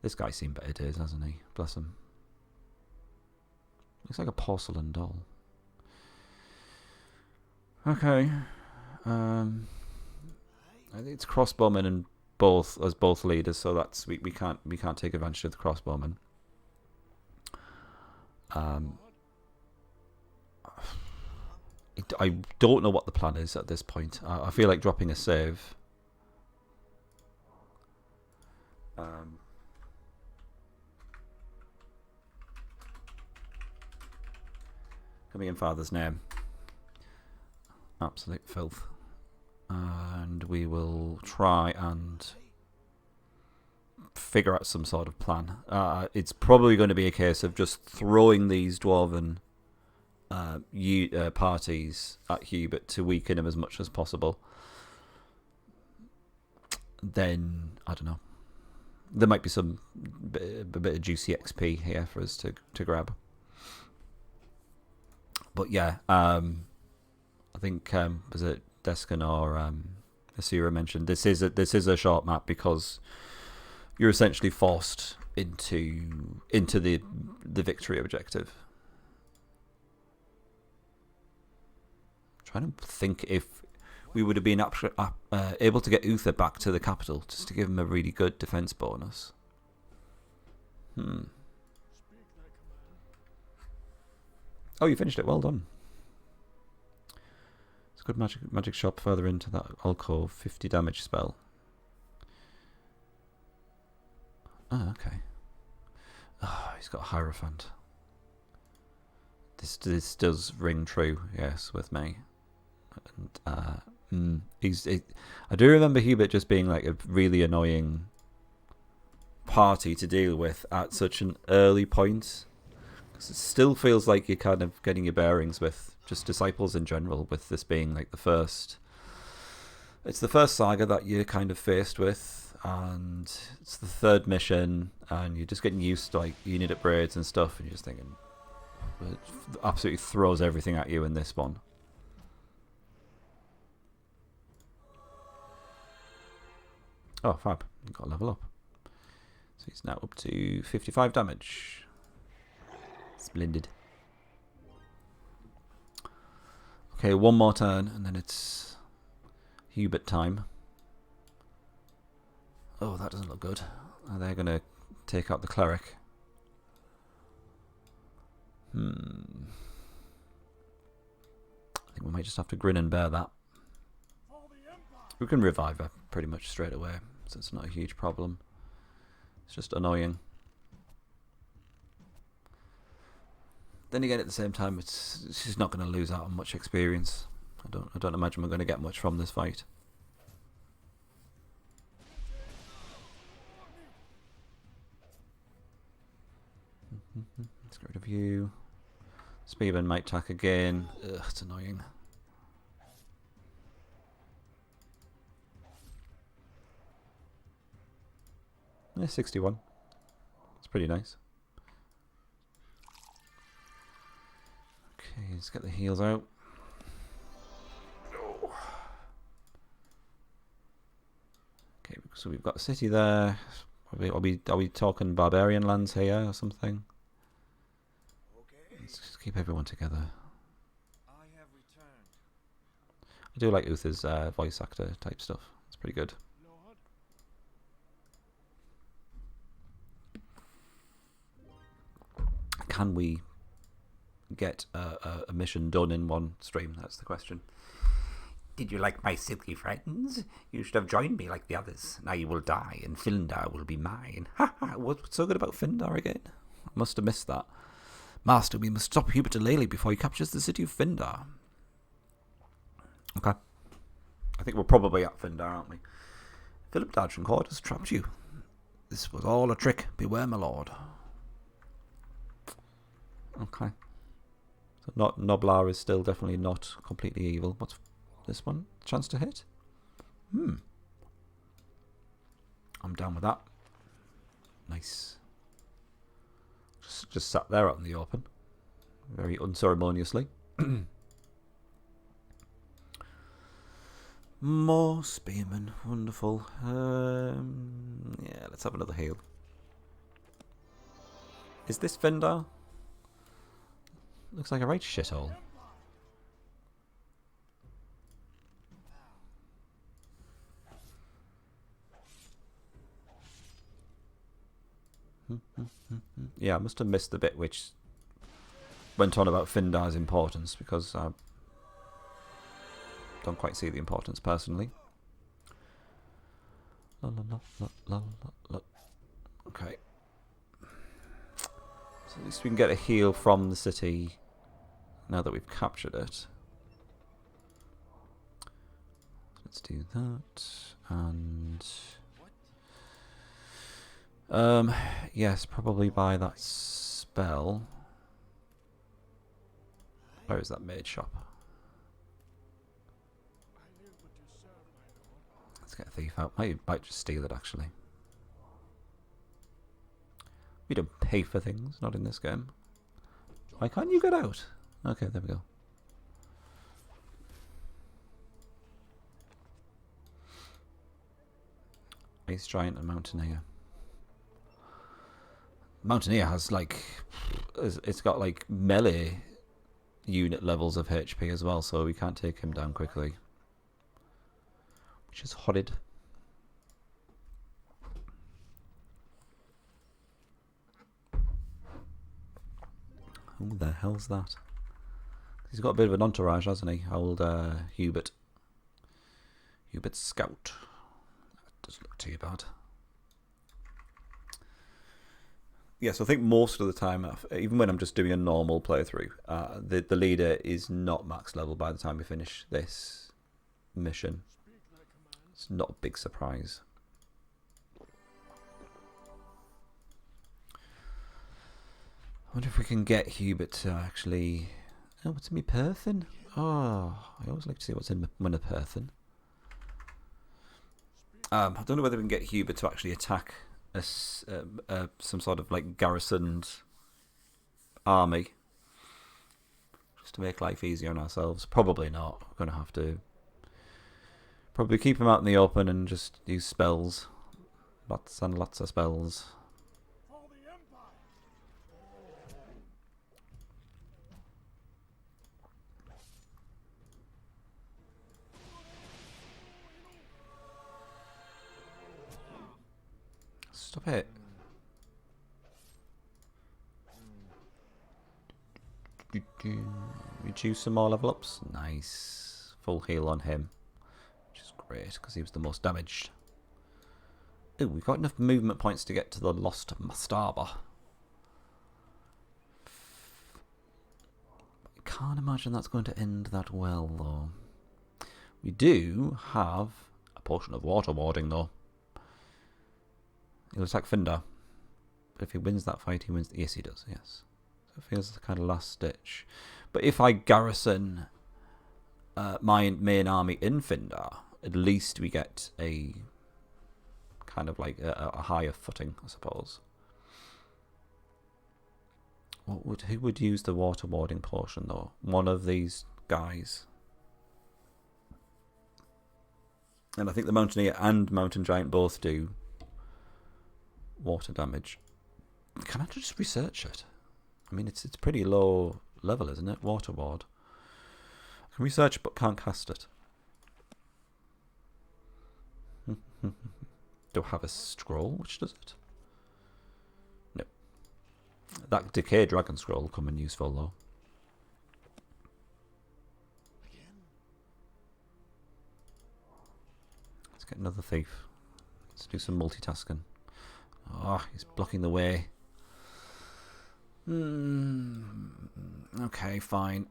This guy's seen better days, hasn't he? Bless him. Looks like a porcelain doll. Okay. I think it's crossbowmen and both leaders, so that's we can't take advantage of the crossbowmen. I don't know what the plan is at this point. I feel like dropping a save. Coming in father's name. Absolute filth. And we will try and figure out some sort of plan. It's probably going to be a case of just throwing these dwarven parties at Hubert to weaken him as much as possible. Then, I don't know. There might be a bit of juicy XP here for us to grab. But yeah, I think was it Deskin or Asira mentioned this is a short map because you're essentially forced into the victory objective. I'm trying to think if we would have been able to get Uther back to the capital just to give him a really good defense bonus. Oh, you finished it. Well done. It's a good magic shot further into that alcove. 50 damage spell. Oh, okay. Oh, he's got Hierophant. This does ring true, yes, with me. And I do remember Hubert just being like a really annoying party to deal with at such an early point. It still feels like you're kind of getting your bearings with just disciples in general, with this being like the first. It's the first saga that you're kind of faced with, and it's the third mission, and you're just getting used to like unit upgrades and stuff, and you're just thinking, it absolutely throws everything at you in this one. Oh, fab! You've got to level up. So he's now up to 55 damage. Splendid. Okay, one more turn, and then it's Hubert time. Oh, that doesn't look good. They're going to take out the cleric. I think we might just have to grin and bear that. We can revive her pretty much straight away, so it's not a huge problem. It's just annoying. Then again, at the same time, she's not going to lose out on much experience. I don't imagine we're going to get much from this fight. Let's get rid of you. Spearman might attack again. Ugh, it's annoying. Yeah, 61. It's pretty nice. Okay, let's get the heals out. Okay, so we've got a city there. Are we talking barbarian lands here or something? Let's just keep everyone together. I do like Uther's voice actor type stuff. It's pretty good. Can we get a mission done in one stream? That's the question. Did you like my silky friends? You should have joined me like the others. Now you will die, and Findar will be mine. Ha ha! What's so good about Findar again? I must have missed that. Master, we must stop Hubert Delay before he captures the city of Findar. Okay. I think we're probably at Findar, aren't we? Philip D'Argencourt has trapped you. This was all a trick. Beware, my lord. Okay. So Noblar is still definitely not completely evil. What's this one? Chance to hit? I'm down with that. Nice. Just sat there out in the open. Very unceremoniously. More spearmen. Wonderful. Yeah, let's have another heal. Is this Findar? Looks like a right shithole. Yeah, I must have missed the bit which went on about Findar's importance, because I don't quite see the importance personally. Okay. So at least we can get a heal from the city now that we've captured it. Let's do that. And yes, probably buy that spell. Where is that maid shop? Let's get a thief out. Might just steal it, actually. We don't pay for things, not in this game. Why can't you get out? Okay, there we go. Ice Giant and Mountaineer. Mountaineer has like, it's got like melee unit levels of HP as well, so we can't take him down quickly, which is horrid. Who the hell's that? He's got a bit of an entourage, hasn't he? Old Hubert. Hubert Scout. That doesn't look too bad. Yeah, so I think most of the time, even when I'm just doing a normal playthrough, the leader is not max level by the time we finish this mission. It's not a big surprise. I wonder if we can get Hubert to actually... Oh, what's in me Perthen? Oh, I always like to see what's in my Perthen. I don't know whether we can get Hubert to actually attack some sort of like garrisoned army, just to make life easier on ourselves. Probably not. We're going to have to probably keep him out in the open and just use spells. Lots and lots of spells. Stop it. Reduce some more level ups. Nice. Full heal on him, which is great because he was the most damaged. Ooh, we've got enough movement points to get to the Lost Mastaba. I can't imagine that's going to end that well, though. We do have a portion of water warding, though. He'll attack Findar. But if he wins that fight, he wins. Yes, he does, yes. So it feels the kind of last ditch. But if I garrison my main army in Findar, at least we get a kind of like a higher footing, I suppose. Who would use the water warding portion, though? One of these guys. And I think the Mountaineer and Mountain Giant both do water damage. Can I just research it? I mean, it's pretty low level, isn't it? Water ward. I can research but can't cast it. Do I have a scroll which does it? No. That Decay Dragon scroll will come in useful, though. Let's get another thief. Let's do some multitasking. Oh, he's blocking the way. Okay, fine.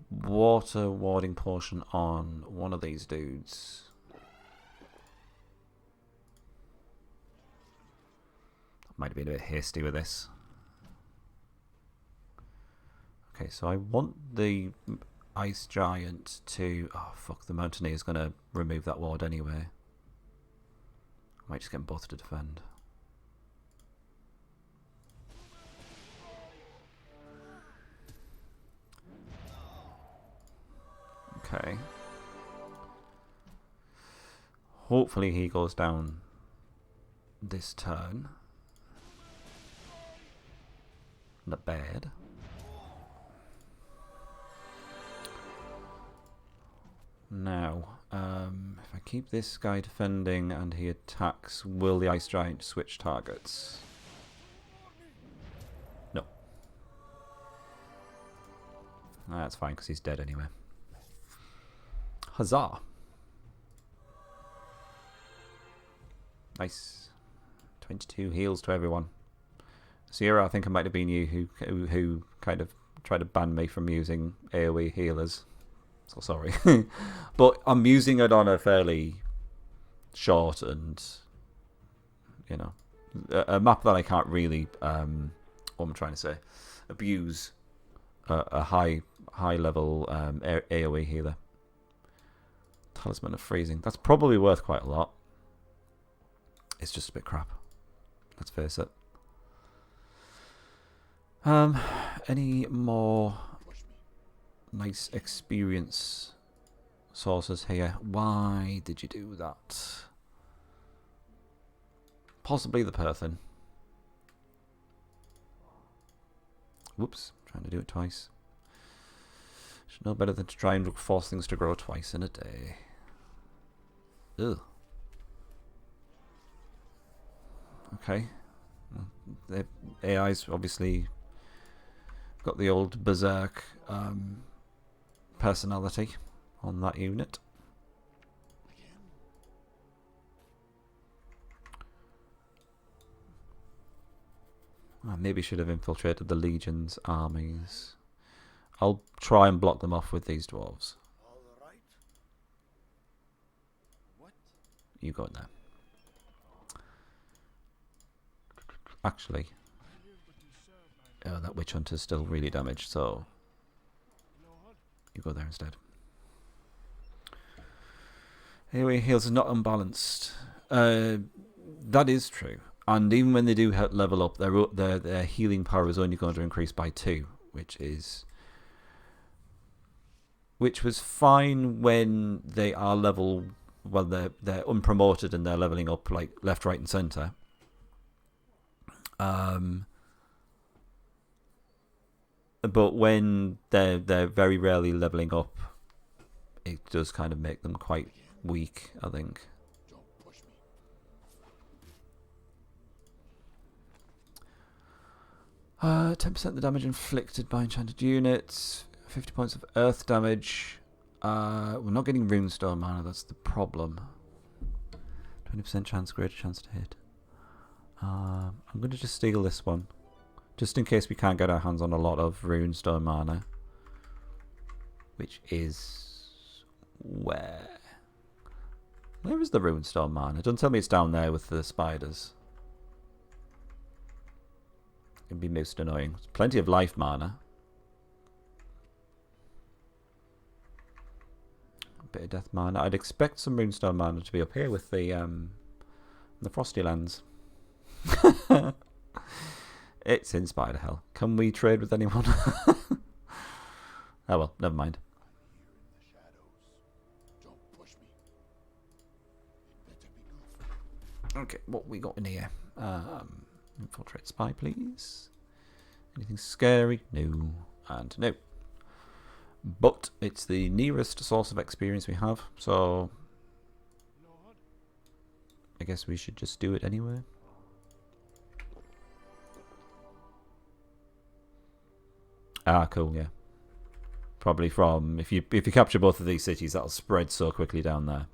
Water warding portion on one of these dudes. Might have been a bit hasty with this. Okay, so I want the Ice Giant to... Oh, fuck, the Mountaineer is going to remove that ward anyway. I might just get them both to defend. Okay. Hopefully he goes down this turn. Not bad. Now, if I keep this guy defending and he attacks, will the Ice Giant switch targets? No. That's fine because he's dead anyway. Huzzah! Nice. 22 heals to everyone. Sierra, I think it might have been you who kind of tried to ban me from using AoE healers. So sorry. But I'm using it on a fairly short and, you know, a map that I can't really, what am I trying to say, abuse a high level AoE healer. Talisman of Freezing. That's probably worth quite a lot. It's just a bit crap. Let's face it. Any more nice experience sources here? Why did you do that? Possibly the Perthin. Whoops, trying to do it twice. Should know better than to try and force things to grow twice in a day. Ugh. Okay. The AI's obviously got the old berserk personality on that unit. I maybe should have infiltrated the Legion's armies. I'll try and block them off with these dwarves. You go in there. Actually, that witch hunter's still really damaged, so you go there instead. Anyway, heals are not unbalanced. That is true. And even when they do level up, their healing power is only going to increase by 2, which was fine when they are level. Well, they're unpromoted and they're leveling up like left, right, and centre. But when they're very rarely leveling up, it does kind of make them quite weak, I think. 10% of the damage inflicted by enchanted units, 50 points of earth damage. We're not getting runestone mana, that's the problem. Do 20% chance, greater chance to hit. I'm going to just steal this one. Just in case we can't get our hands on a lot of runestone mana. Which is... where? Where is the runestone mana? Don't tell me it's down there with the spiders. It'd be most annoying. There's plenty of life mana. A bit of death mana. I'd expect some runestone mana to be up here with the Frosty Lands. It's in Spider Hell. Can we trade with anyone? Oh well, never mind. Okay, what we got in here? Infiltrate spy, please. Anything scary? No. And no. But it's the nearest source of experience we have, so I guess we should just do it anyway. Ah, cool, yeah. Probably from if you capture both of these cities, that'll spread so quickly down there.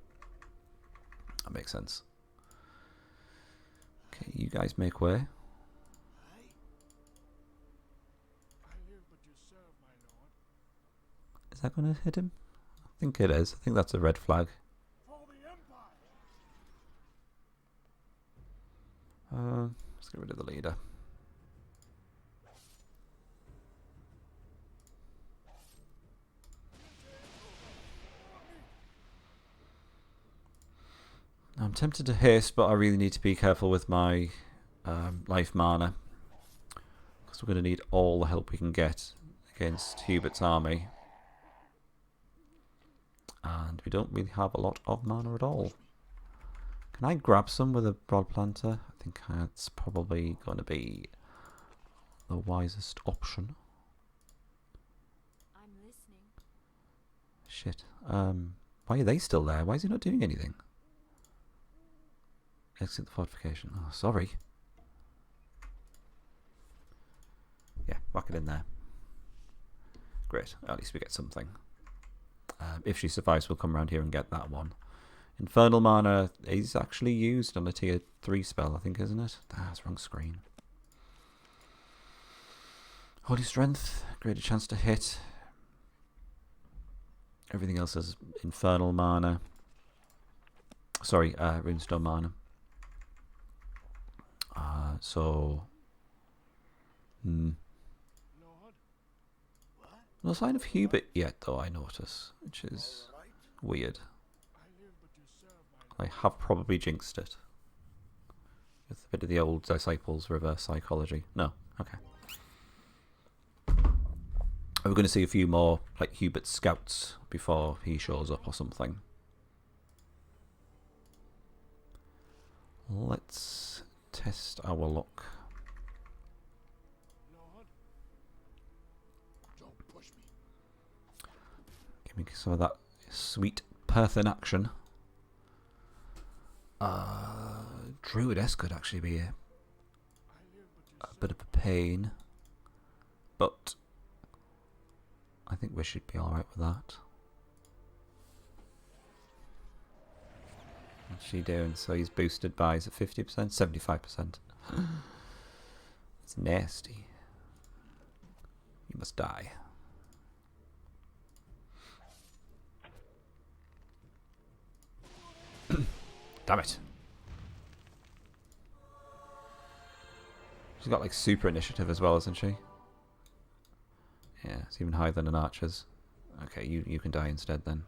That makes sense. Okay, you guys make way. Is that going to hit him? I think it is. I think that's a red flag. Let's get rid of the leader. I'm tempted to haste, but I really need to be careful with my life mana. Because we're going to need all the help we can get against Hubert's army. And we don't really have a lot of mana at all. Can I grab some with a broad planter? I think that's probably going to be the wisest option. I'm listening. Shit. Why are they still there? Why is he not doing anything? Exit the fortification. Oh, sorry. Yeah, whack it in there. Great. At least we get something. If she survives, we'll come around here and get that one. Infernal mana is actually used on a tier 3 spell, I think, isn't it? Ah, that's wrong screen. Holy Strength. Greater chance to hit. Everything else is infernal mana. Sorry, runestone mana. No sign of Hubert yet, though, I notice, which is weird. I have probably jinxed it. With a bit of the old Disciples reverse psychology. No, okay. Are we going to see a few more, like, Hubert scouts before he shows up or something? Let's test our luck. Give me some of that sweet Perth in action. Druidess could actually be a bit of a pain, but I think we should be alright with that. What's she doing? So he's boosted by, is it 50%? 75%. It's nasty. You must die. Damn it. She's got like super initiative as well, isn't she? Yeah, it's even higher than an archer's. Okay, you can die instead then.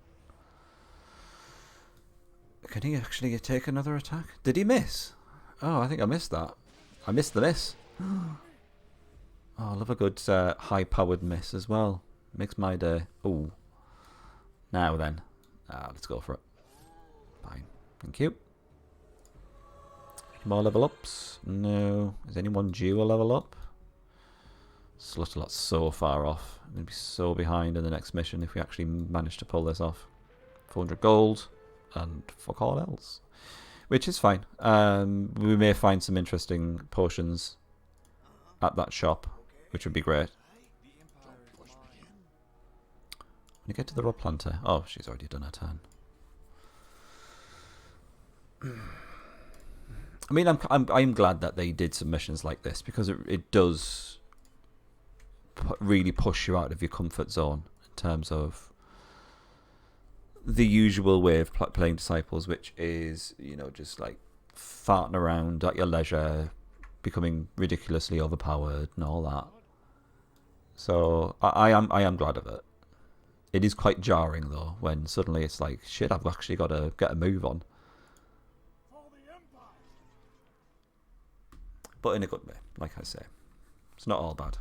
Can he actually take another attack? Did he miss? Oh, I think I missed that. I missed the miss. Oh, I love a good high-powered miss as well. Makes my day. Ooh. Now then. Let's go for it. Fine. Thank you. Any more level ups? No. Is anyone due a level up? Slutterlot's so far off. I'm going to be so behind in the next mission if we actually manage to pull this off. 400 gold. And fuck all else. Which is fine. We may find some interesting potions at that shop, which would be great. When you get to the rod planter. Oh, she's already done her turn. I mean, I'm glad that they did submissions like this, because it does really push you out of your comfort zone in terms of the usual way of playing Disciples, which is, just like farting around at your leisure, becoming ridiculously overpowered and all that. So I am glad of it. It is quite jarring though when suddenly it's like, shit, I've actually got to get a move on. But in a good way, like I say, it's not all bad.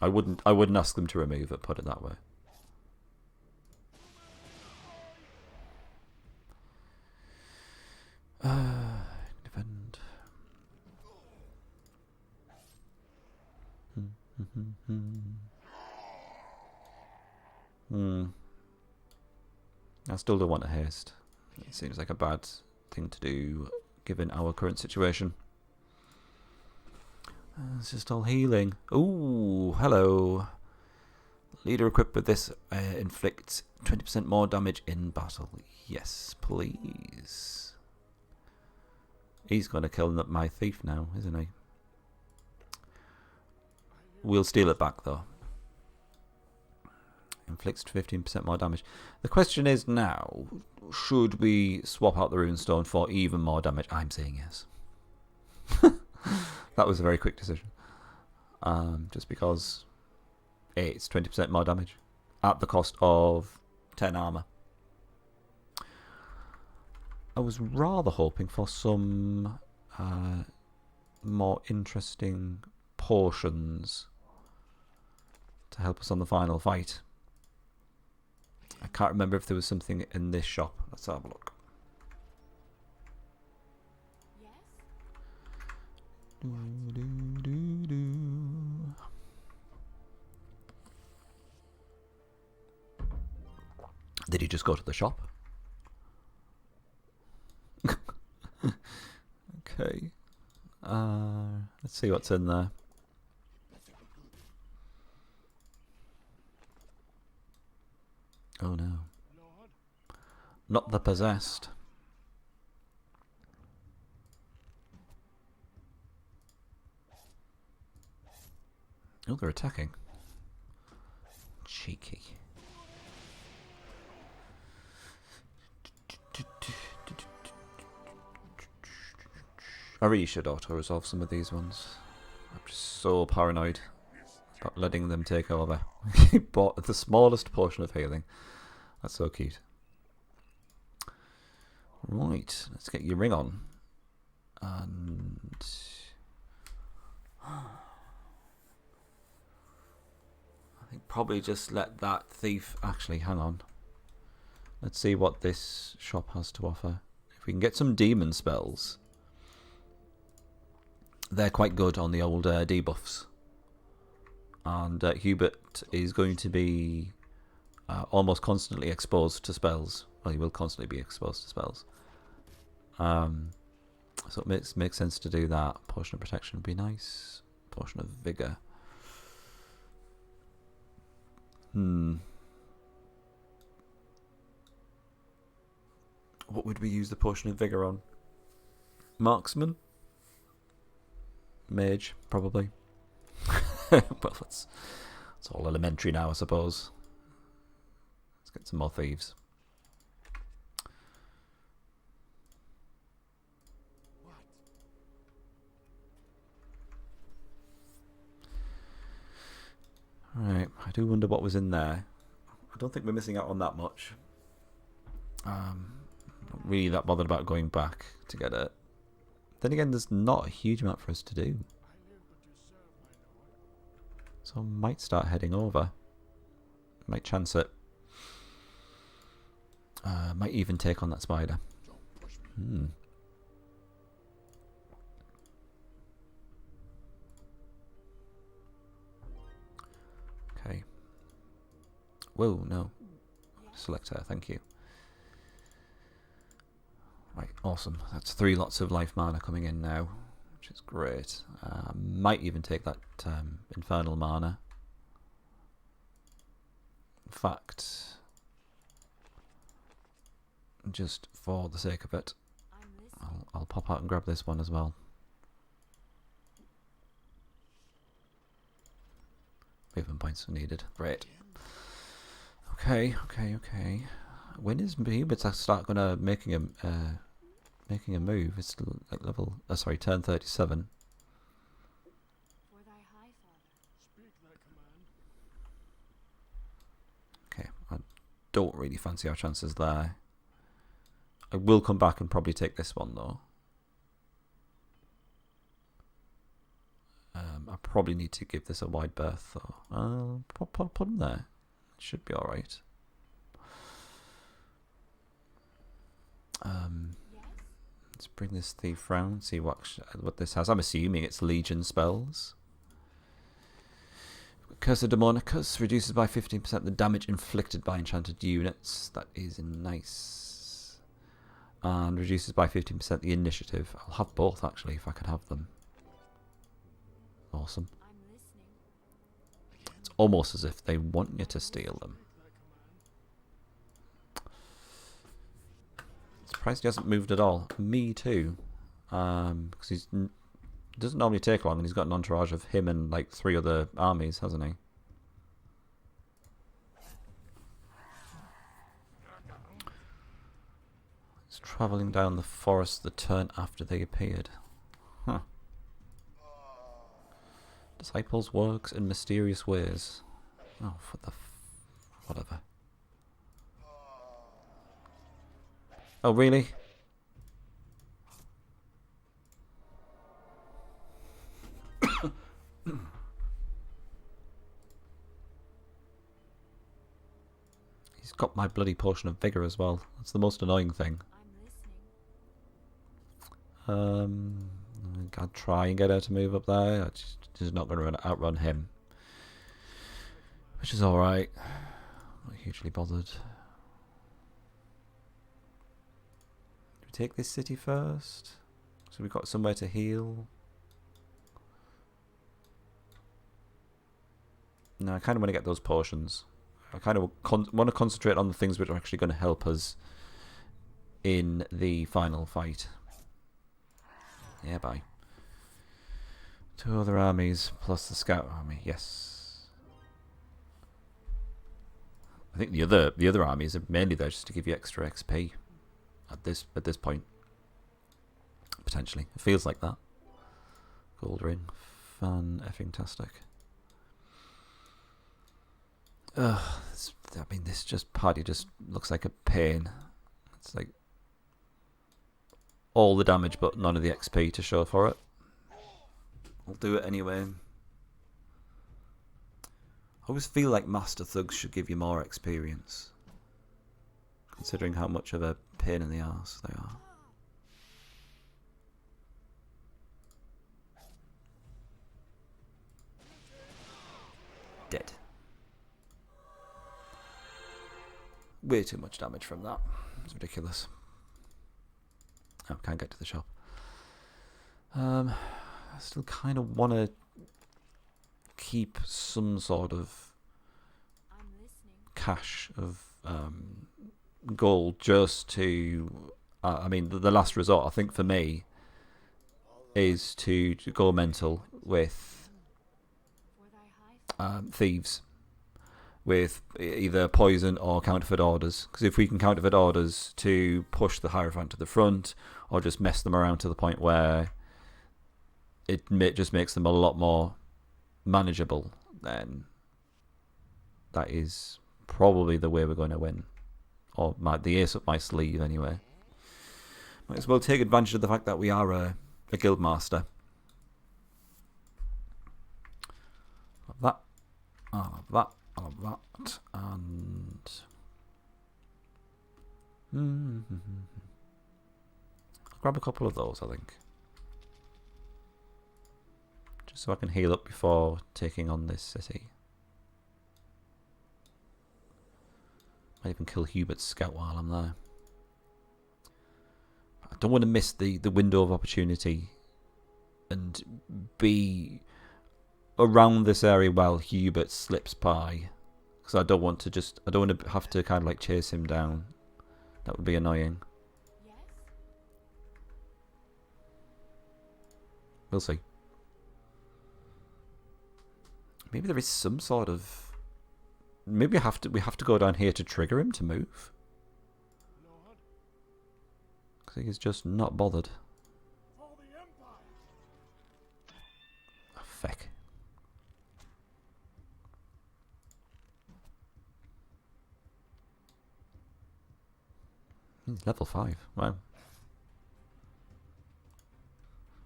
I wouldn't ask them to remove it. Put it that way. Defend. I still don't want to haste. It seems like a bad thing to do given our current situation. It's just all healing. Ooh, hello. Leader equipped with this inflicts 20% more damage in battle. Yes, please. He's going to kill my thief now, isn't he? We'll steal it back, though. Inflicts 15% more damage. The question is now, should we swap out the runestone for even more damage? I'm saying yes. That was a very quick decision. Just because it's 20% more damage at the cost of 10 armor. I was rather hoping for some more interesting portions to help us on the final fight. I can't remember if there was something in this shop. Let's have a look. Did he just go to the shop? Okay. Let's see what's in there. Oh no. Not the possessed. Oh, they're attacking. Cheeky. I really should auto-resolve some of these ones. I'm just so paranoid about letting them take over. He bought the smallest portion of healing. That's so cute. Right, let's get your ring on. And... I think probably just let that thief... Actually, hang on. Let's see what this shop has to offer. If we can get some demon spells... They're quite good on the old debuffs. And Hubert is going to be almost constantly exposed to spells. Well, he will constantly be exposed to spells. So it makes sense to do that. Potion of protection would be nice. Potion of vigor. What would we use the potion of vigor on? Marksman? Mage, probably. Well, it's all elementary now, I suppose. Let's get some more thieves. Right, I do wonder what was in there. I don't think we're missing out on that much. Not really that bothered about going back to get it. Then again, there's not a huge amount for us to do. So I might start heading over. Might chance it. Might even take on that spider. Okay. Whoa, no. Select her, thank you. Right, awesome. That's 3 lots of life mana coming in now, which is great. Might even take that infernal mana. In fact, just for the sake of it, I'll pop out and grab this one as well. Movement points are needed. Great. Okay. When is Hubert's start gonna making a move? It's like level. Sorry, turn 37. For thy high father. Speak thy command. Okay, I don't really fancy our chances there. I will come back and probably take this one though. I probably need to give this a wide berth though. Put him there. It should be alright. Let's bring this thief round, see what this has. I'm assuming it's Legion spells. Curse of Demonicus reduces by 15% the damage inflicted by enchanted units. That is nice. And reduces by 15% the initiative. I'll have both actually if I can have them. Awesome. I'm listening. It's almost as if they want you to steal them. Surprised he hasn't moved at all. Me too. Because he doesn't normally take long, and he's got an entourage of him and like 3 other armies, hasn't he? He's travelling down the forest the turn after they appeared. Huh. Disciples works in mysterious ways. Oh, for the whatever. Oh, really? He's got my bloody potion of vigor as well. That's the most annoying thing. I'm listening. I'll try and get her to move up there. I'm just not going to outrun him. Which is alright. Not hugely bothered. Do we take this city first? So we've got somewhere to heal. No, I kind of want to get those potions. I kind of want to concentrate on the things which are actually going to help us in the final fight. Yeah, bye. 2 other armies plus the scout army. Yes. I think the other armies are mainly there just to give you extra XP at this point. Potentially, it feels like that. Gold ring, fan effing tastic. I mean, this party just looks like a pain. It's like all the damage but none of the XP to show for it. I'll do it anyway. I always feel like Master Thugs should give you more experience, considering how much of a pain in the arse they are. Dead. Way too much damage from that. It's ridiculous. I can't get to the shop. I still kind of want to keep some sort of I'm listening. cache of gold just to... I mean, the last resort, I think, for me, is to go mental with For thy high thieves. With either poison or counterfeit orders. Because if we can counterfeit orders to push the Hierophant to the front, or just mess them around to the point where it just makes them a lot more manageable, then that is probably the way we're going to win. Or the ace up my sleeve, anyway. Might as well take advantage of the fact that we are a guild master. That. That. That and I'll grab a couple of those, I think, just so I can heal up before taking on this city. Might even kill Hubert's scout while I'm there. I don't want to miss the window of opportunity and be around this area while Hubert slips by, because I don't want to have to kind of like chase him down. That would be annoying. Yes? We'll see. Maybe there is some sort of... Maybe we have to go down here to trigger him to move. Because he's just not bothered. For the Empire. Oh, feck. He's level 5. Wow.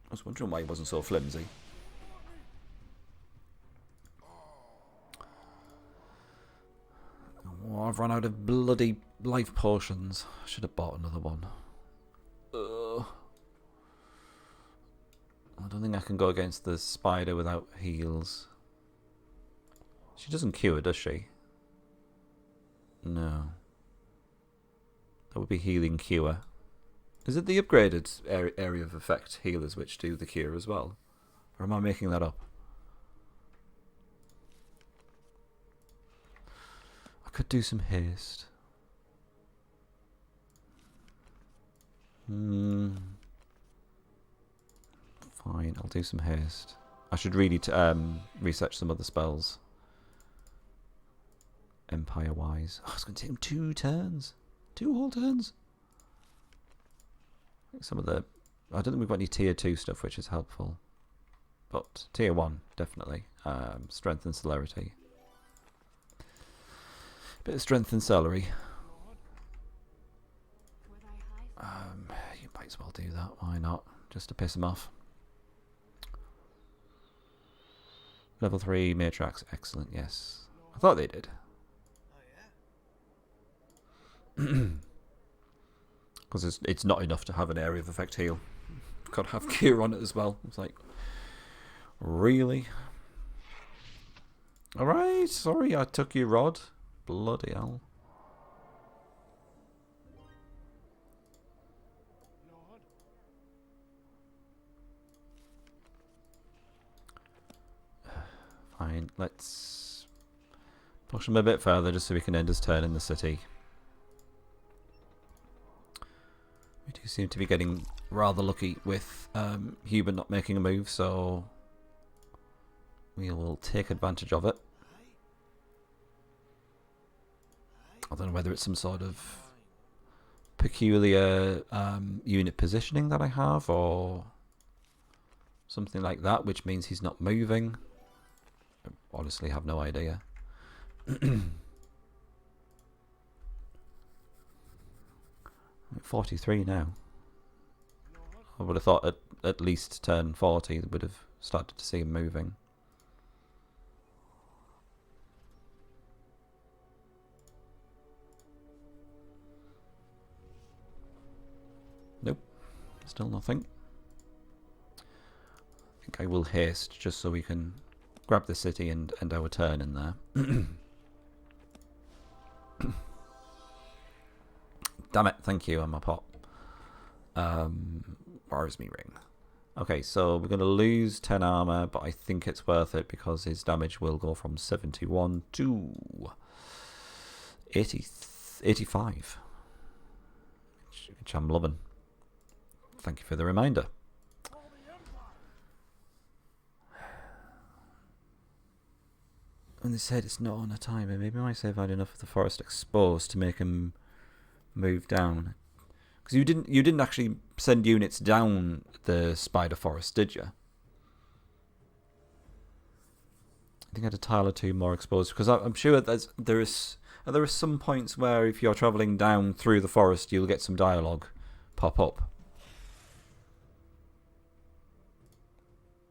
I was wondering why he wasn't so flimsy. Oh, I've run out of bloody life potions. I should have bought another one. I don't think I can go against the spider without heals. She doesn't cure, does she? No. That would be healing cure. Is it the upgraded area of effect healers which do the cure as well? Or am I making that up? I could do some haste. Fine, I'll do some haste. I should really research some other spells. Empire-wise. Oh, it's going to take him 2 turns. 2 whole turns. Some of the... I don't think we've got any tier 2 stuff, which is helpful. But tier 1, definitely. Strength and celerity. Bit of strength and celery. You might as well do that. Why not? Just to piss him off. Level 3 matriarchs. Excellent, yes. I thought they did. Because it's not enough to have an area of effect heal. Got to have cure on it as well. It's like, really? Alright, sorry I took your rod. Bloody hell. Fine, let's push him a bit further just so we can end his turn in the city. We do seem to be getting rather lucky with Hubert not making a move, so we will take advantage of it. I don't know whether it's some sort of peculiar unit positioning that I have or something like that, which means he's not moving. I honestly have no idea. 43 now. I would have thought at least turn 40 would have started to see him moving. Nope, still nothing. I think I will haste just so we can grab the city and end our turn in there. Damn it, thank you, I'm a pop. Where's me ring? Okay, so we're going to lose 10 armor, but I think it's worth it because his damage will go from 71 to 85. Which I'm loving. Thank you for the reminder. When they said it's not on a timer, maybe I say I've had enough of the forest exposed to make him move down. Because you didn't actually send units down the spider forest, did you? I think I had a tile or 2 more exposed because I'm sure there are some points where if you're travelling down through the forest, you'll get some dialogue pop up.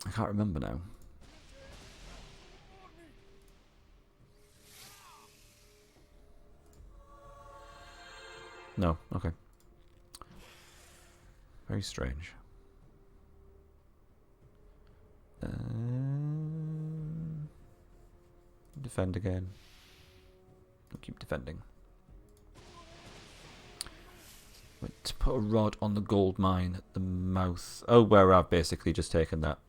I can't remember now. No, okay. Very strange. Defend again. I'll keep defending. Wait, to put a rod on the gold mine at the mouth. Oh, where I've basically just taken that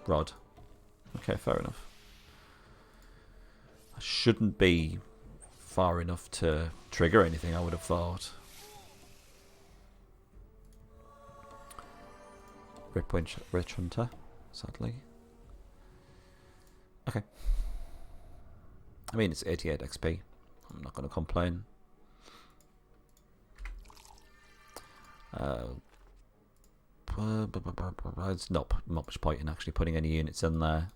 rod. Okay, fair enough. I shouldn't be far enough to trigger anything, I would have thought. Rip Witch Hunter, sadly. Okay. I mean, it's 88 XP. I'm not going to complain. It's not much point in actually putting any units in there.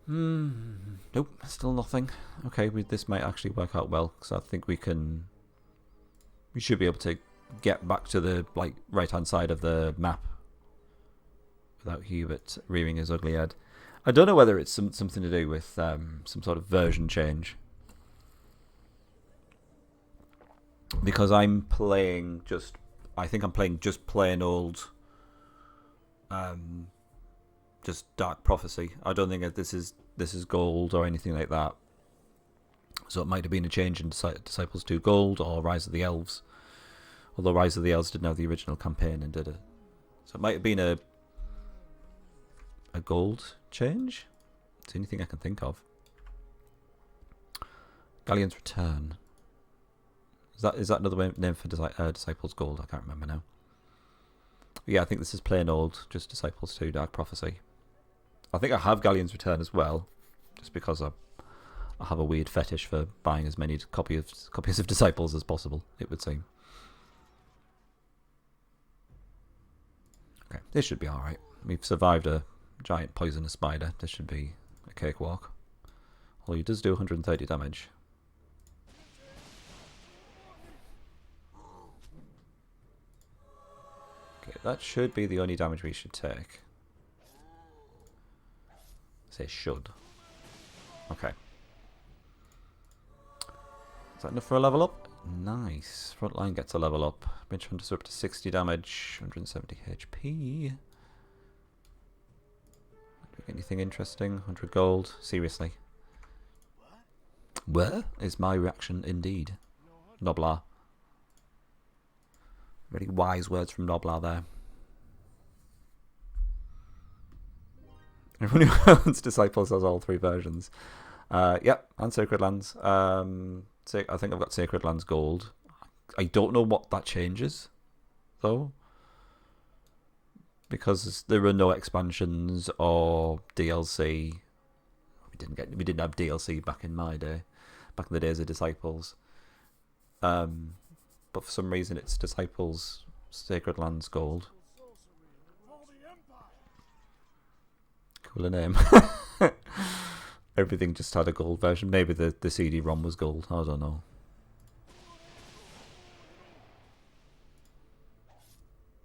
Nope, still nothing. Okay, this might actually work out well, because I think we should be able to get back to the right hand side of the map without Hubert rearing his ugly head. I don't know whether it's something to do with some sort of version change, because I think I'm playing just plain old just Dark Prophecy. I don't think that this is gold or anything like that. So it might have been a change in Disciples 2 Gold or Rise of the Elves. Although Rise of the Elves didn't have the original campaign and did it. So it might have been a gold change. It's the only thing I can think of. Galleon's Return. Is that another name for Disciples Gold? I can't remember now. But yeah, I think this is plain old, just Disciples 2 Dark Prophecy. I think I have Galleon's Return as well, just because I have a weird fetish for buying as many copies of Disciples as possible, it would seem. Okay, this should be alright. We've survived a giant poisonous spider. This should be a cakewalk. Although he does do 130 damage. Okay, that should be the only damage we should take. Say should. Okay. Is that enough for a level up? Nice. Frontline gets a level up. Midge Hunters up to 60 damage, 170 HP. Anything interesting? 100 gold. Seriously. Where is my reaction indeed? Noblar. Very wise words from Noblar there. Everyone who owns Disciples has all 3 versions. Yep, and Sacred Lands. I think I've got Sacred Lands Gold. I don't know what that changes, though. Because there are no expansions or DLC. We didn't have DLC back in my day. Back in the days of Disciples. But for some reason it's Disciples Sacred Lands Gold. Cooler name. Everything just had a gold version. Maybe the CD-ROM was gold. I don't know.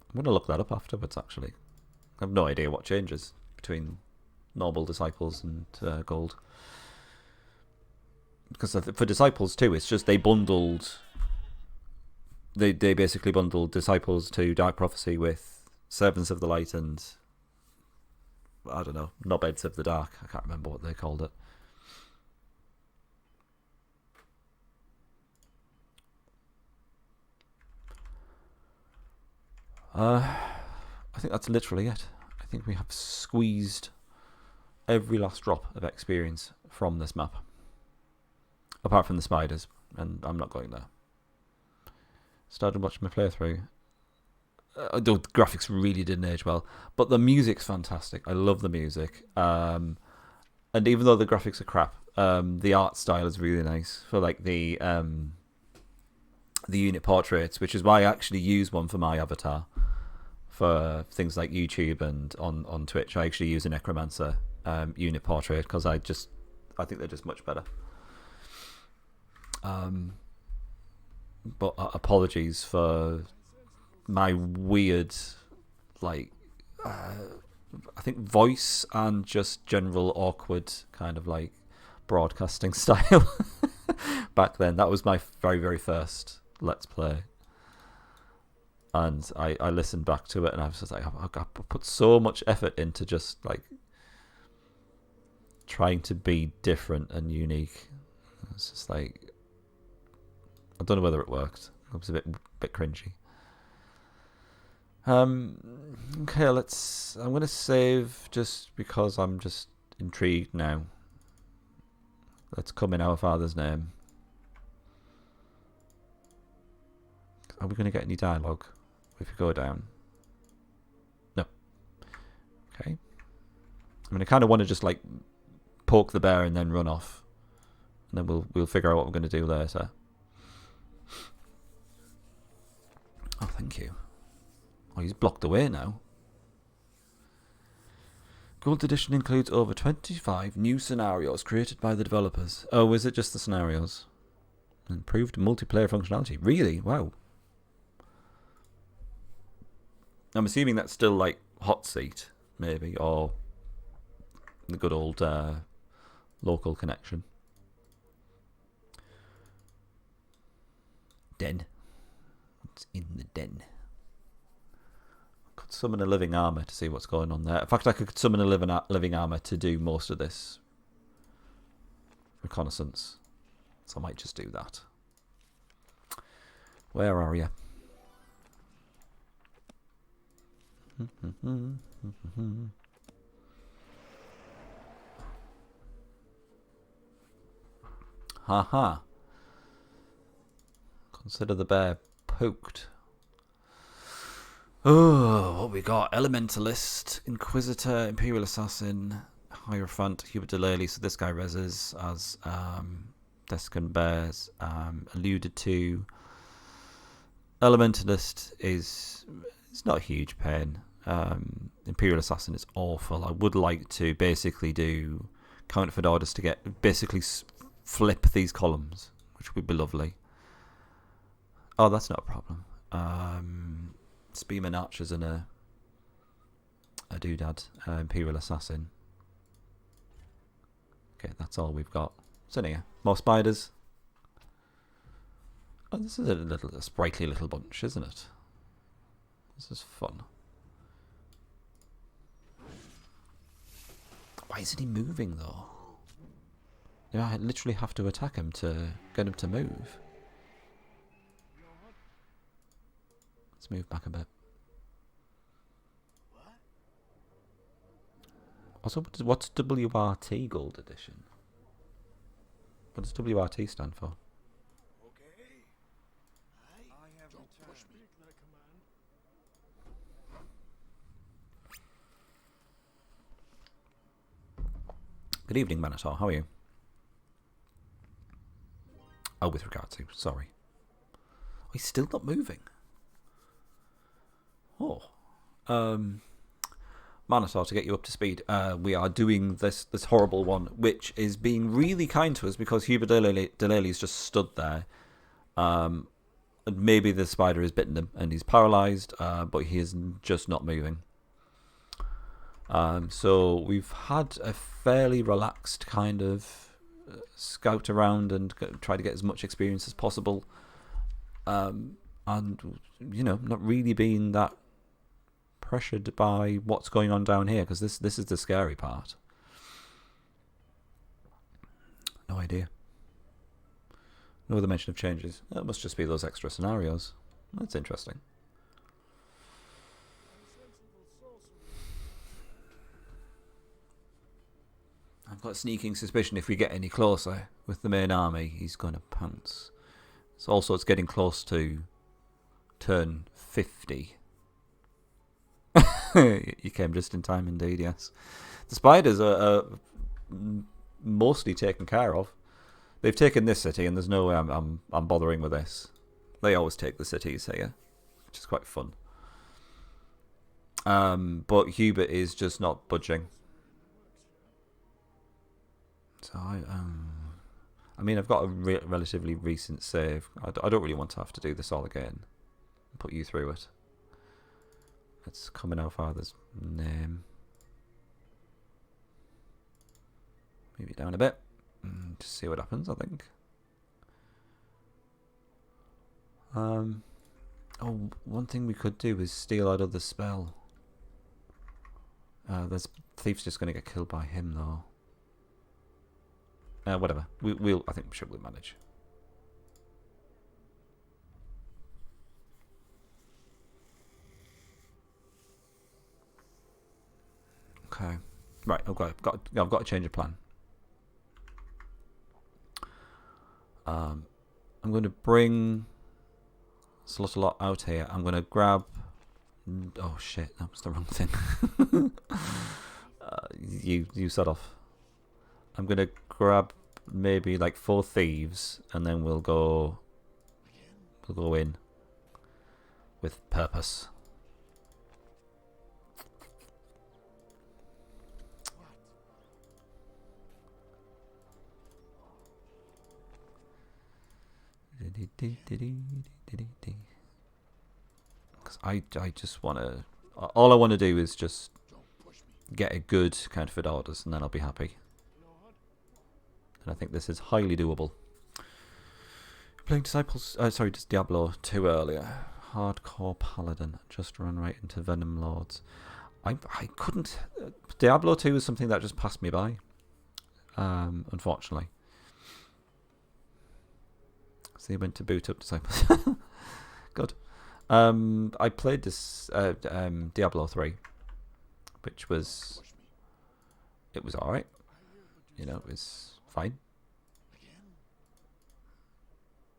I'm going to look that up afterwards, actually. I have no idea what changes between normal Disciples and gold. Because for Disciples too, it's just they bundled... They basically bundled Disciples to Dark Prophecy with Servants of the Light and... I don't know, Knobheads of the Dark. I can't remember what they called it. I think that's literally it. I think we have squeezed every last drop of experience from this map. Apart from the spiders, and I'm not going there. Started watching my playthrough. The graphics really didn't age well, but the music's fantastic. I love the music. And even though the graphics are crap, the art style is really nice for like the unit portraits, which is why I actually use one for my avatar for things like YouTube and on Twitch. I actually use a Necromancer unit portrait because I think they're just much better. But apologies for my weird, I think voice and just general awkward kind of broadcasting style back then. That was my very, very first Let's Play. And I listened back to it and I was just like, I put so much effort into just trying to be different and unique. It's just I don't know whether it worked. It was a bit cringy. Okay, I'm going to save just because I'm just intrigued now. Let's come in our Father's name. Are we going to get any dialogue if we go down? No. Okay. I mean, I kind of want to just like poke the bear and then run off, and then we'll figure out what we're going to do later. Oh, thank you. Oh, he's blocked the way now. Gold Edition includes over 25 new scenarios created by the developers. Oh, is it just the scenarios? Improved multiplayer functionality. Really? Wow. I'm assuming that's still like hot seat, maybe, or the good old local connection. Den. What's in the den? I could summon a living armor to see what's going on there. In fact, I could summon a living armor to do most of this reconnaissance. So I might just do that. Where are you? Haha. Consider the bear poked. Oh, what we got? Elementalist, Inquisitor, Imperial Assassin, Hierophant, Hubert Delaley. So this guy reses as Descan Bears alluded to. Elementalist is it's not a huge pain. Imperial Assassin is awful. I would like to basically do counterfeit orders to get basically flip these columns, which would be lovely. Oh, that's not a problem. Spearman Archers and a doodad, Imperial Assassin. Okay, that's all we've got. So here, more spiders. Oh, this is a sprightly little bunch, isn't it? This is fun. Why isn't he moving though? Yeah, I literally have to attack him to get him to move. Let's move back a bit. Also, what's WRT Gold Edition? What does WRT stand for? Okay. I have returned. Good evening, Manator. How are you? Oh, with regard to, sorry. Oh, he's still not moving. Oh. Manator, to get you up to speed, we are doing this horrible one, which is being really kind to us because Hubert Delaley's just stood there. And maybe the spider has bitten him and he's paralysed, but he is just not moving. So we've had a fairly relaxed kind of scout around and try to get as much experience as possible. And, you know, not really being that pressured by what's going on down here, because this is the scary part. No idea. No other mention of changes. That must just be those extra scenarios. That's interesting. I've got a sneaking suspicion if we get any closer with the main army, he's going to pounce. So also it's getting close to turn 50. You came just in time indeed, yes. The spiders are mostly taken care of. They've taken this city and there's no way I'm bothering with this. They always take the cities here, which is quite fun. But Hubert is just not budging. So I mean, I've got a relatively recent save. I don't really want to have to do this all again. Put you through it. Let's come in our father's name. Move it down a bit. Just see what happens, I think. Oh, one thing we could do is steal out of the spell. There's thief's just going to get killed by him, though. Whatever. We'll. I think we'll manage. Okay. Right. I've got to change of plan. I'm going to bring slot a lot out here. I'm gonna grab. Oh shit! That was the wrong thing. You set off. I'm gonna grab maybe like 4 thieves, and then we'll go in with purpose. Because I just want to. All I want to do is just get a good counterfeit orders, and then I'll be happy. And I think this is highly doable. Playing Disciples, sorry, just Diablo 2 earlier. Hardcore Paladin, just run right into Venom Lords. I couldn't. Diablo 2 is something that just passed me by. Unfortunately. So he went to boot up Disciples. Good. I played this Diablo 3, which was alright. You know, it was fine.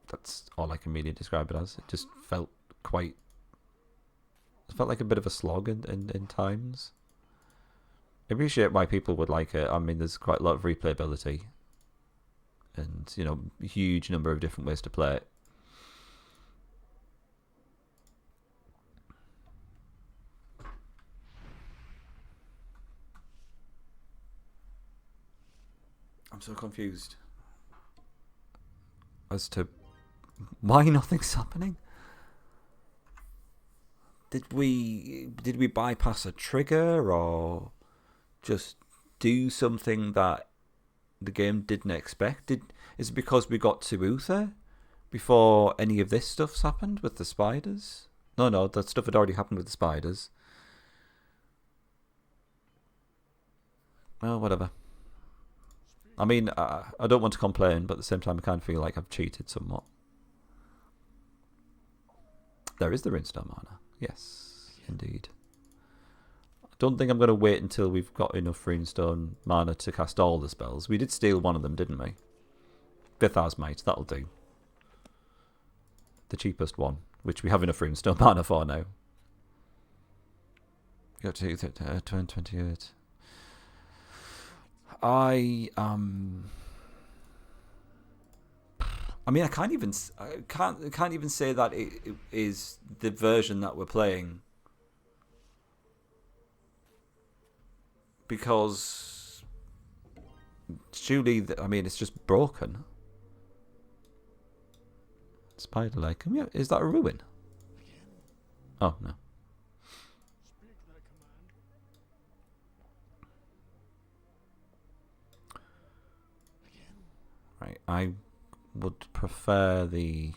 That's all I can really describe it as. It just felt quite. It felt like a bit of a slog in times. I appreciate why people would like it. I mean, there's quite a lot of replayability, and you know, a huge number of different ways to play it. I'm so confused as to why nothing's happening. Did we bypass a trigger or just do something that the game didn't expect? Is it because we got to Uther before any of this stuff's happened with the spiders? No, that stuff had already happened with the spiders. Well, whatever. I mean, I don't want to complain, but at the same time I kind of feel like I've cheated somewhat. There is the Runestone mana. Yes, indeed. I don't think I'm going to wait until we've got enough Runestone mana to cast all the spells. We did steal one of them, didn't we? Bithar's Might, that'll do. The cheapest one, which we have enough Runestone mana for now. Got to 28. I mean, I can't even say that it is the version that we're playing, because surely, I mean, it's just broken. Spider Lake. Yeah, is that a ruin? Oh no. Right, I would prefer the.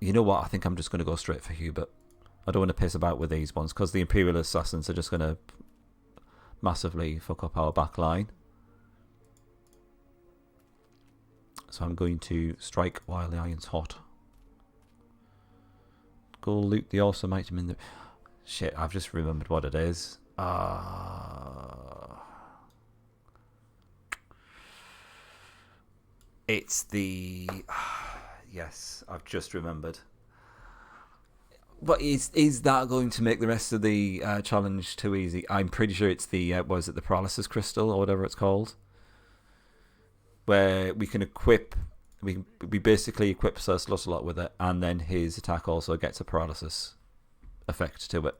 You know what? I think I'm just going to go straight for Hubert. I don't want to piss about with these ones because the Imperial Assassins are just going to massively fuck up our back line. So I'm going to strike while the iron's hot. Go loot the awesome item in the. Shit, I've just remembered what it is. It's the. Yes, I've just remembered. But is that going to make the rest of the challenge too easy? I'm pretty sure it's the was it the paralysis crystal or whatever it's called, where we can equip. We basically equip Sir Slutalot with it, and then his attack also gets a paralysis effect to it,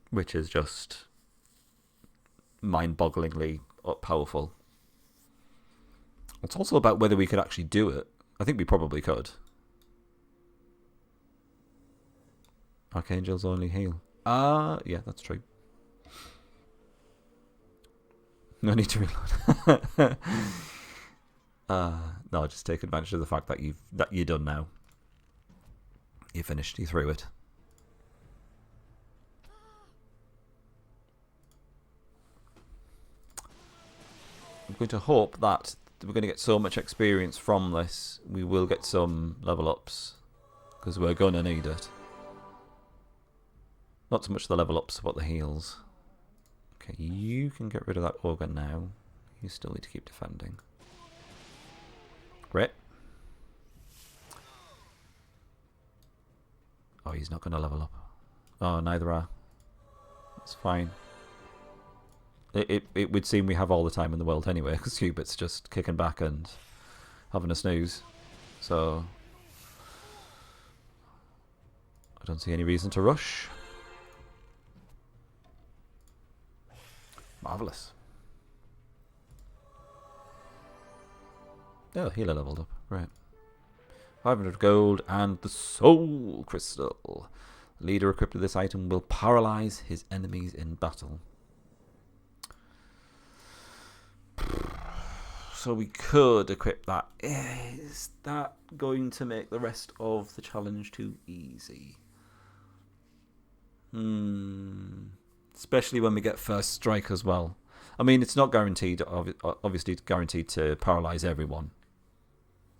which is just mind-bogglingly powerful. It's also about whether we could actually do it. I think we probably could. Archangels only heal. Yeah, that's true. No need to reload. No, just take advantage of the fact that you're done now. You finished. You threw it. I'm going to hope that we're going to get so much experience from this, we will get some level ups, because we're going to need it. Not so much the level ups, but the heals. Okay, you can get rid of that ogre now. You still need to keep defending. Great. he's not going to level up. Oh, neither are. It's fine. It would seem we have all the time in the world anyway, because Hubit's just kicking back and having a snooze. So I don't see any reason to rush. Marvellous. Oh, healer leveled up. Right. 500 gold and the soul crystal. The leader equipped with this item will paralyze his enemies in battle. So we could equip that. Is that going to make the rest of the challenge too easy? Especially when we get first strike as well. I mean, it's not guaranteed, obviously it's guaranteed to paralyze everyone.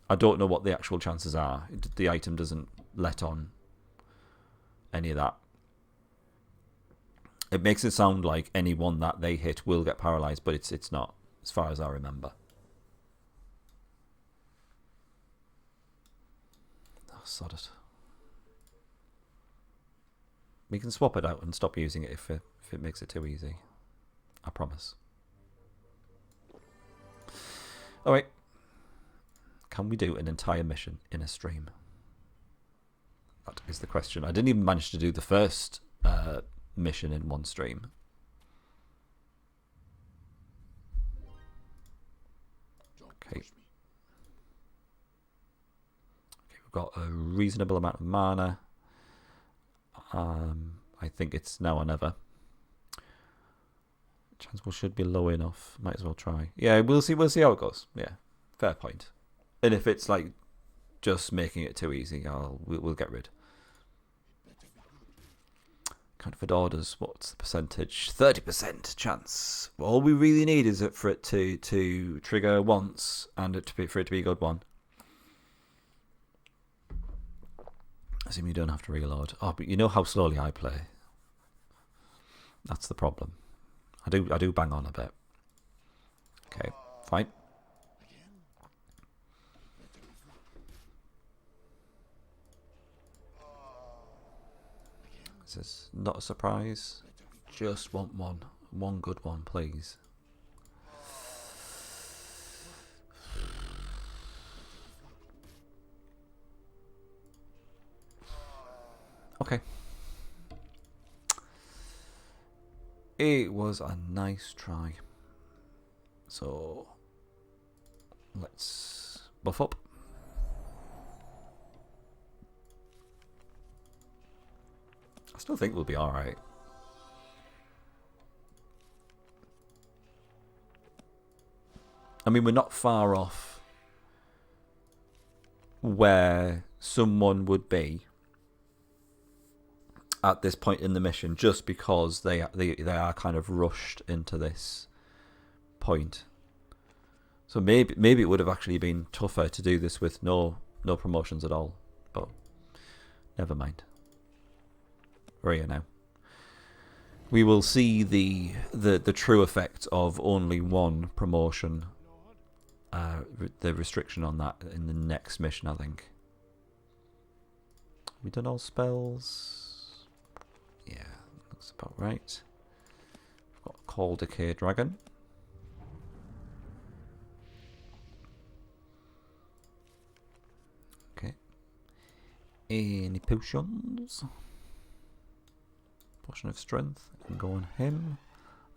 I don't know what the actual chances are. The item doesn't let on any of that. It makes it sound like anyone that they hit will get paralyzed, but it's not, as far as I remember. Oh, sod it. We can swap it out and stop using it if it makes it too easy. I promise. Alright. Can we do an entire mission in a stream? That is the question. I didn't even manage to do the first mission in one stream. Okay. We've got a reasonable amount of mana. I think it's now or never. Chance should be low enough. Might as well try. Yeah, we'll see how it goes. Yeah, fair point. And if it's like just making it too easy, we'll get rid. Counterfeit orders. What's the percentage? 30% chance. All we really need is for it to trigger once and for it to be a good one. I assume you don't have to reload. Oh, but you know how slowly I play. That's the problem. I do bang on a bit. Okay, fine. This is not a surprise. Just want one good one, please. Okay. It was a nice try. So let's buff up. I still think we'll be alright. I mean, we're not far off where someone would be at this point in the mission, just because they are kind of rushed into this point. So maybe it would have actually been tougher to do this with no promotions at all, but never mind. We're here now. We will see the true effect of only one promotion, the restriction on that in the next mission, I think. We done all spells? Yeah, looks about right. We've got Call Decay Dragon. Okay. Any potions? Potion of Strength. I can go on him.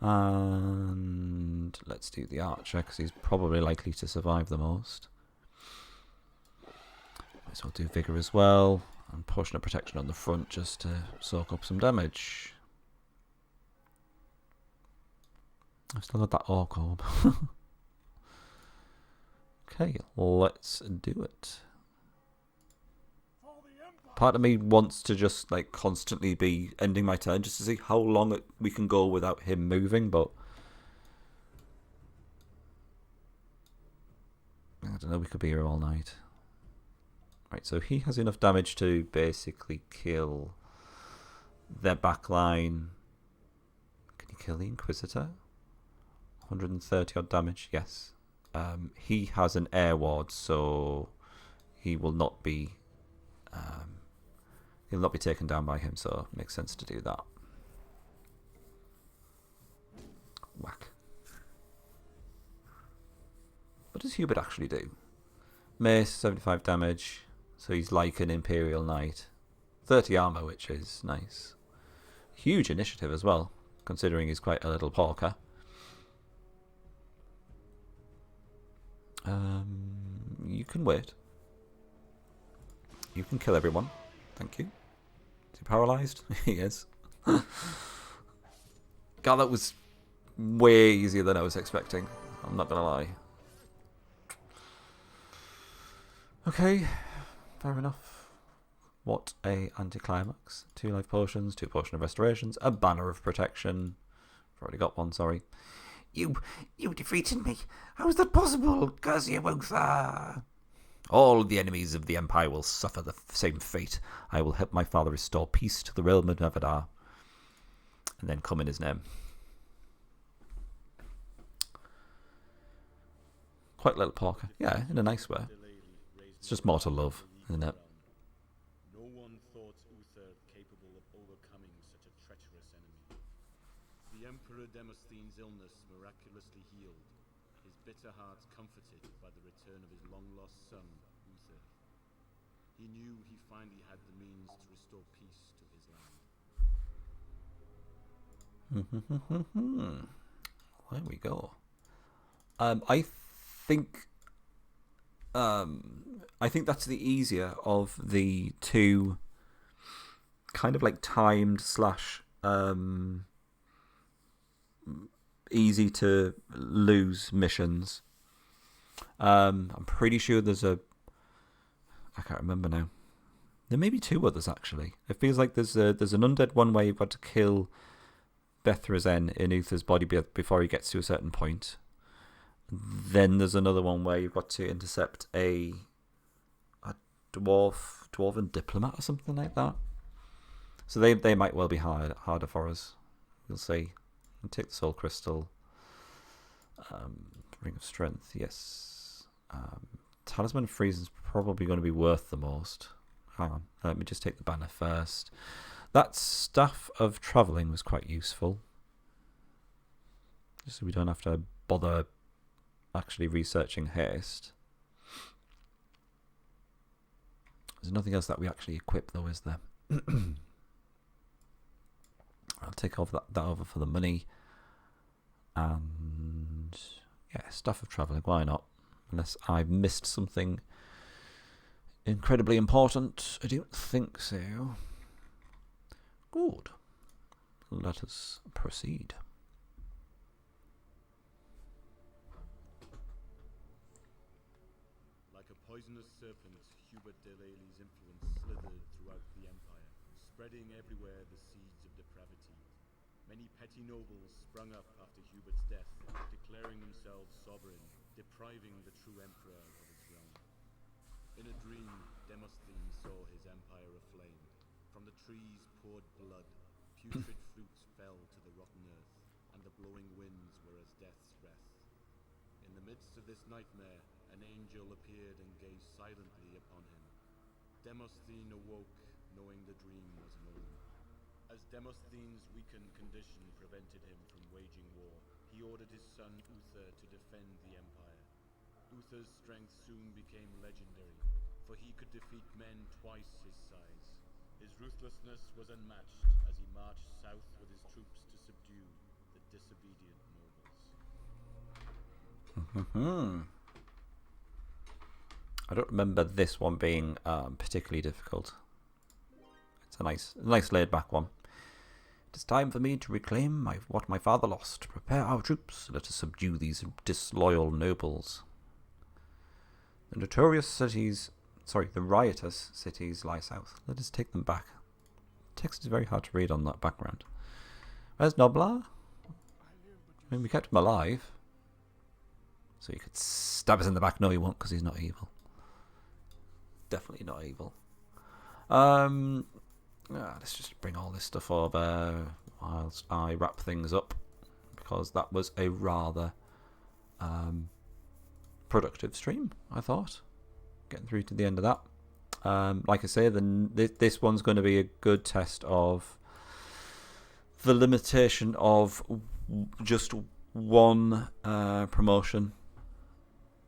And let's do the Archer, because he's probably likely to survive the most. Might as well do Vigor as well. And Potion of Protection on the front just to soak up some damage. I've still got that Orc Orb. Okay, let's do it. Part of me wants to just like constantly be ending my turn just to see how long we can go without him moving, but I don't know, we could be here all night. Right, so he has enough damage to basically kill their backline. Can he kill the Inquisitor? 130 odd damage, yes. He has an air ward, so he will not be He'll not be taken down by him, so it makes sense to do that. Whack. What does Hubert actually do? Mace, 75 damage. So he's like an Imperial Knight. 30 armor, which is nice. Huge initiative as well, considering he's quite a little porker. You can wait. You can kill everyone. Thank you. Is he paralysed? He is. God, that was way easier than I was expecting. I'm not gonna lie. Okay, fair enough. What a anticlimax. 2 life potions, 2 potion of restorations, a banner of protection. I've already got one, sorry. You defeated me. How is that possible? Curse you both. All the enemies of the Empire will suffer the same fate. I will help my father restore peace to the realm of Nevadar. And then come in his name. Quite a little porker. Yeah, in a nice way. It's just more to love, isn't it? No one thought Uther capable of overcoming such a treacherous enemy. The Emperor Demosthenes' illness miraculously healed, his bitter heart comforted by the return of his long-lost son, Uther. He knew he finally had the means to restore peace to his land. There we go. I think that's the easier of the two kind of like timed slash easy to lose missions. I'm pretty sure there's I can't remember now. There may be 2 others actually. It feels like there's an undead one where you've got to kill Bethrazen in Uther's body before he gets to a certain point. Then there's another one where you've got to intercept a dwarven diplomat or something like that. So they might well be harder for us. We'll see. We'll take the soul crystal. Ring of strength, yes. Talisman of Freeze is probably going to be worth the most. Hang on, let me just take the banner first. That staff of travelling was quite useful. Just so we don't have to bother actually researching haste. There's nothing else that we actually equip though, is there? I'll take over that over for the money. And yeah, stuff of travelling, why not? Unless I've missed something incredibly important. I don't think so. Good. Let us proceed. Like a poisonous serpent, Hubert de Lely's influence slithered throughout the Empire, spreading everywhere the seeds of depravity. Many petty nobles sprung up after Hubert's death, declaring themselves sovereign, depriving the true emperor of his realm. In a dream, Demosthenes saw his empire aflame. From the trees poured blood, putrid fruits fell to the rotten earth, and the blowing winds were as death's breath. In the midst of this nightmare, an angel appeared and gazed silently upon him. Demosthenes awoke, knowing the dream was an omen. As Demosthenes' weakened condition prevented him from waging war, he ordered his son Uther to defend the empire. Uther's strength soon became legendary, for he could defeat men twice his size. His ruthlessness was unmatched as he marched south with his troops to subdue the disobedient nobles. I don't remember this one being particularly difficult. It's a nice laid-back one. It is time for me to reclaim what my father lost. Prepare our troops. Let us subdue these disloyal nobles. The riotous cities lie south. Let us take them back. Text is very hard to read on that background. Where's Noblar? I mean, we kept him alive. So you could stab us in the back. No, he won't, because he's not evil. Definitely not evil. Let's just bring all this stuff over whilst I wrap things up, because that was a rather productive stream, I thought. Getting through to the end of that. Like I say, this one's going to be a good test of the limitation of just one promotion,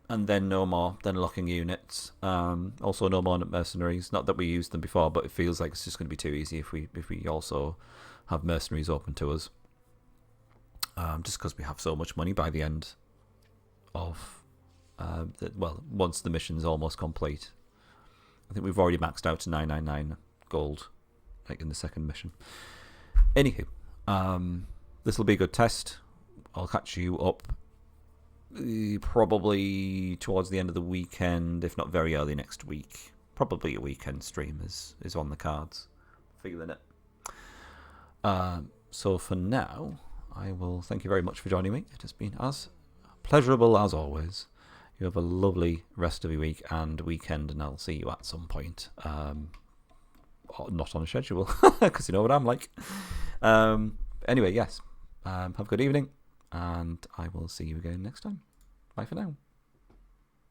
and then no more, then locking units. Also no more mercenaries. Not that we used them before, but it feels like it's just going to be too easy if we also have mercenaries open to us. Just because we have so much money by the end of once the mission's almost complete. I think we've already maxed out to 999 gold, like in the second mission. Anywho, this will be a good test. I'll catch you up probably towards the end of the weekend, if not very early next week. Probably a weekend stream is on the cards. Feeling it. So for now, I will thank you very much for joining me. It has been as pleasurable as always. You have a lovely rest of your week and weekend, and I'll see you at some point. Not on a schedule, because you know what I'm like. Anyway, yes. Have a good evening, and I will see you again next time. Bye for now.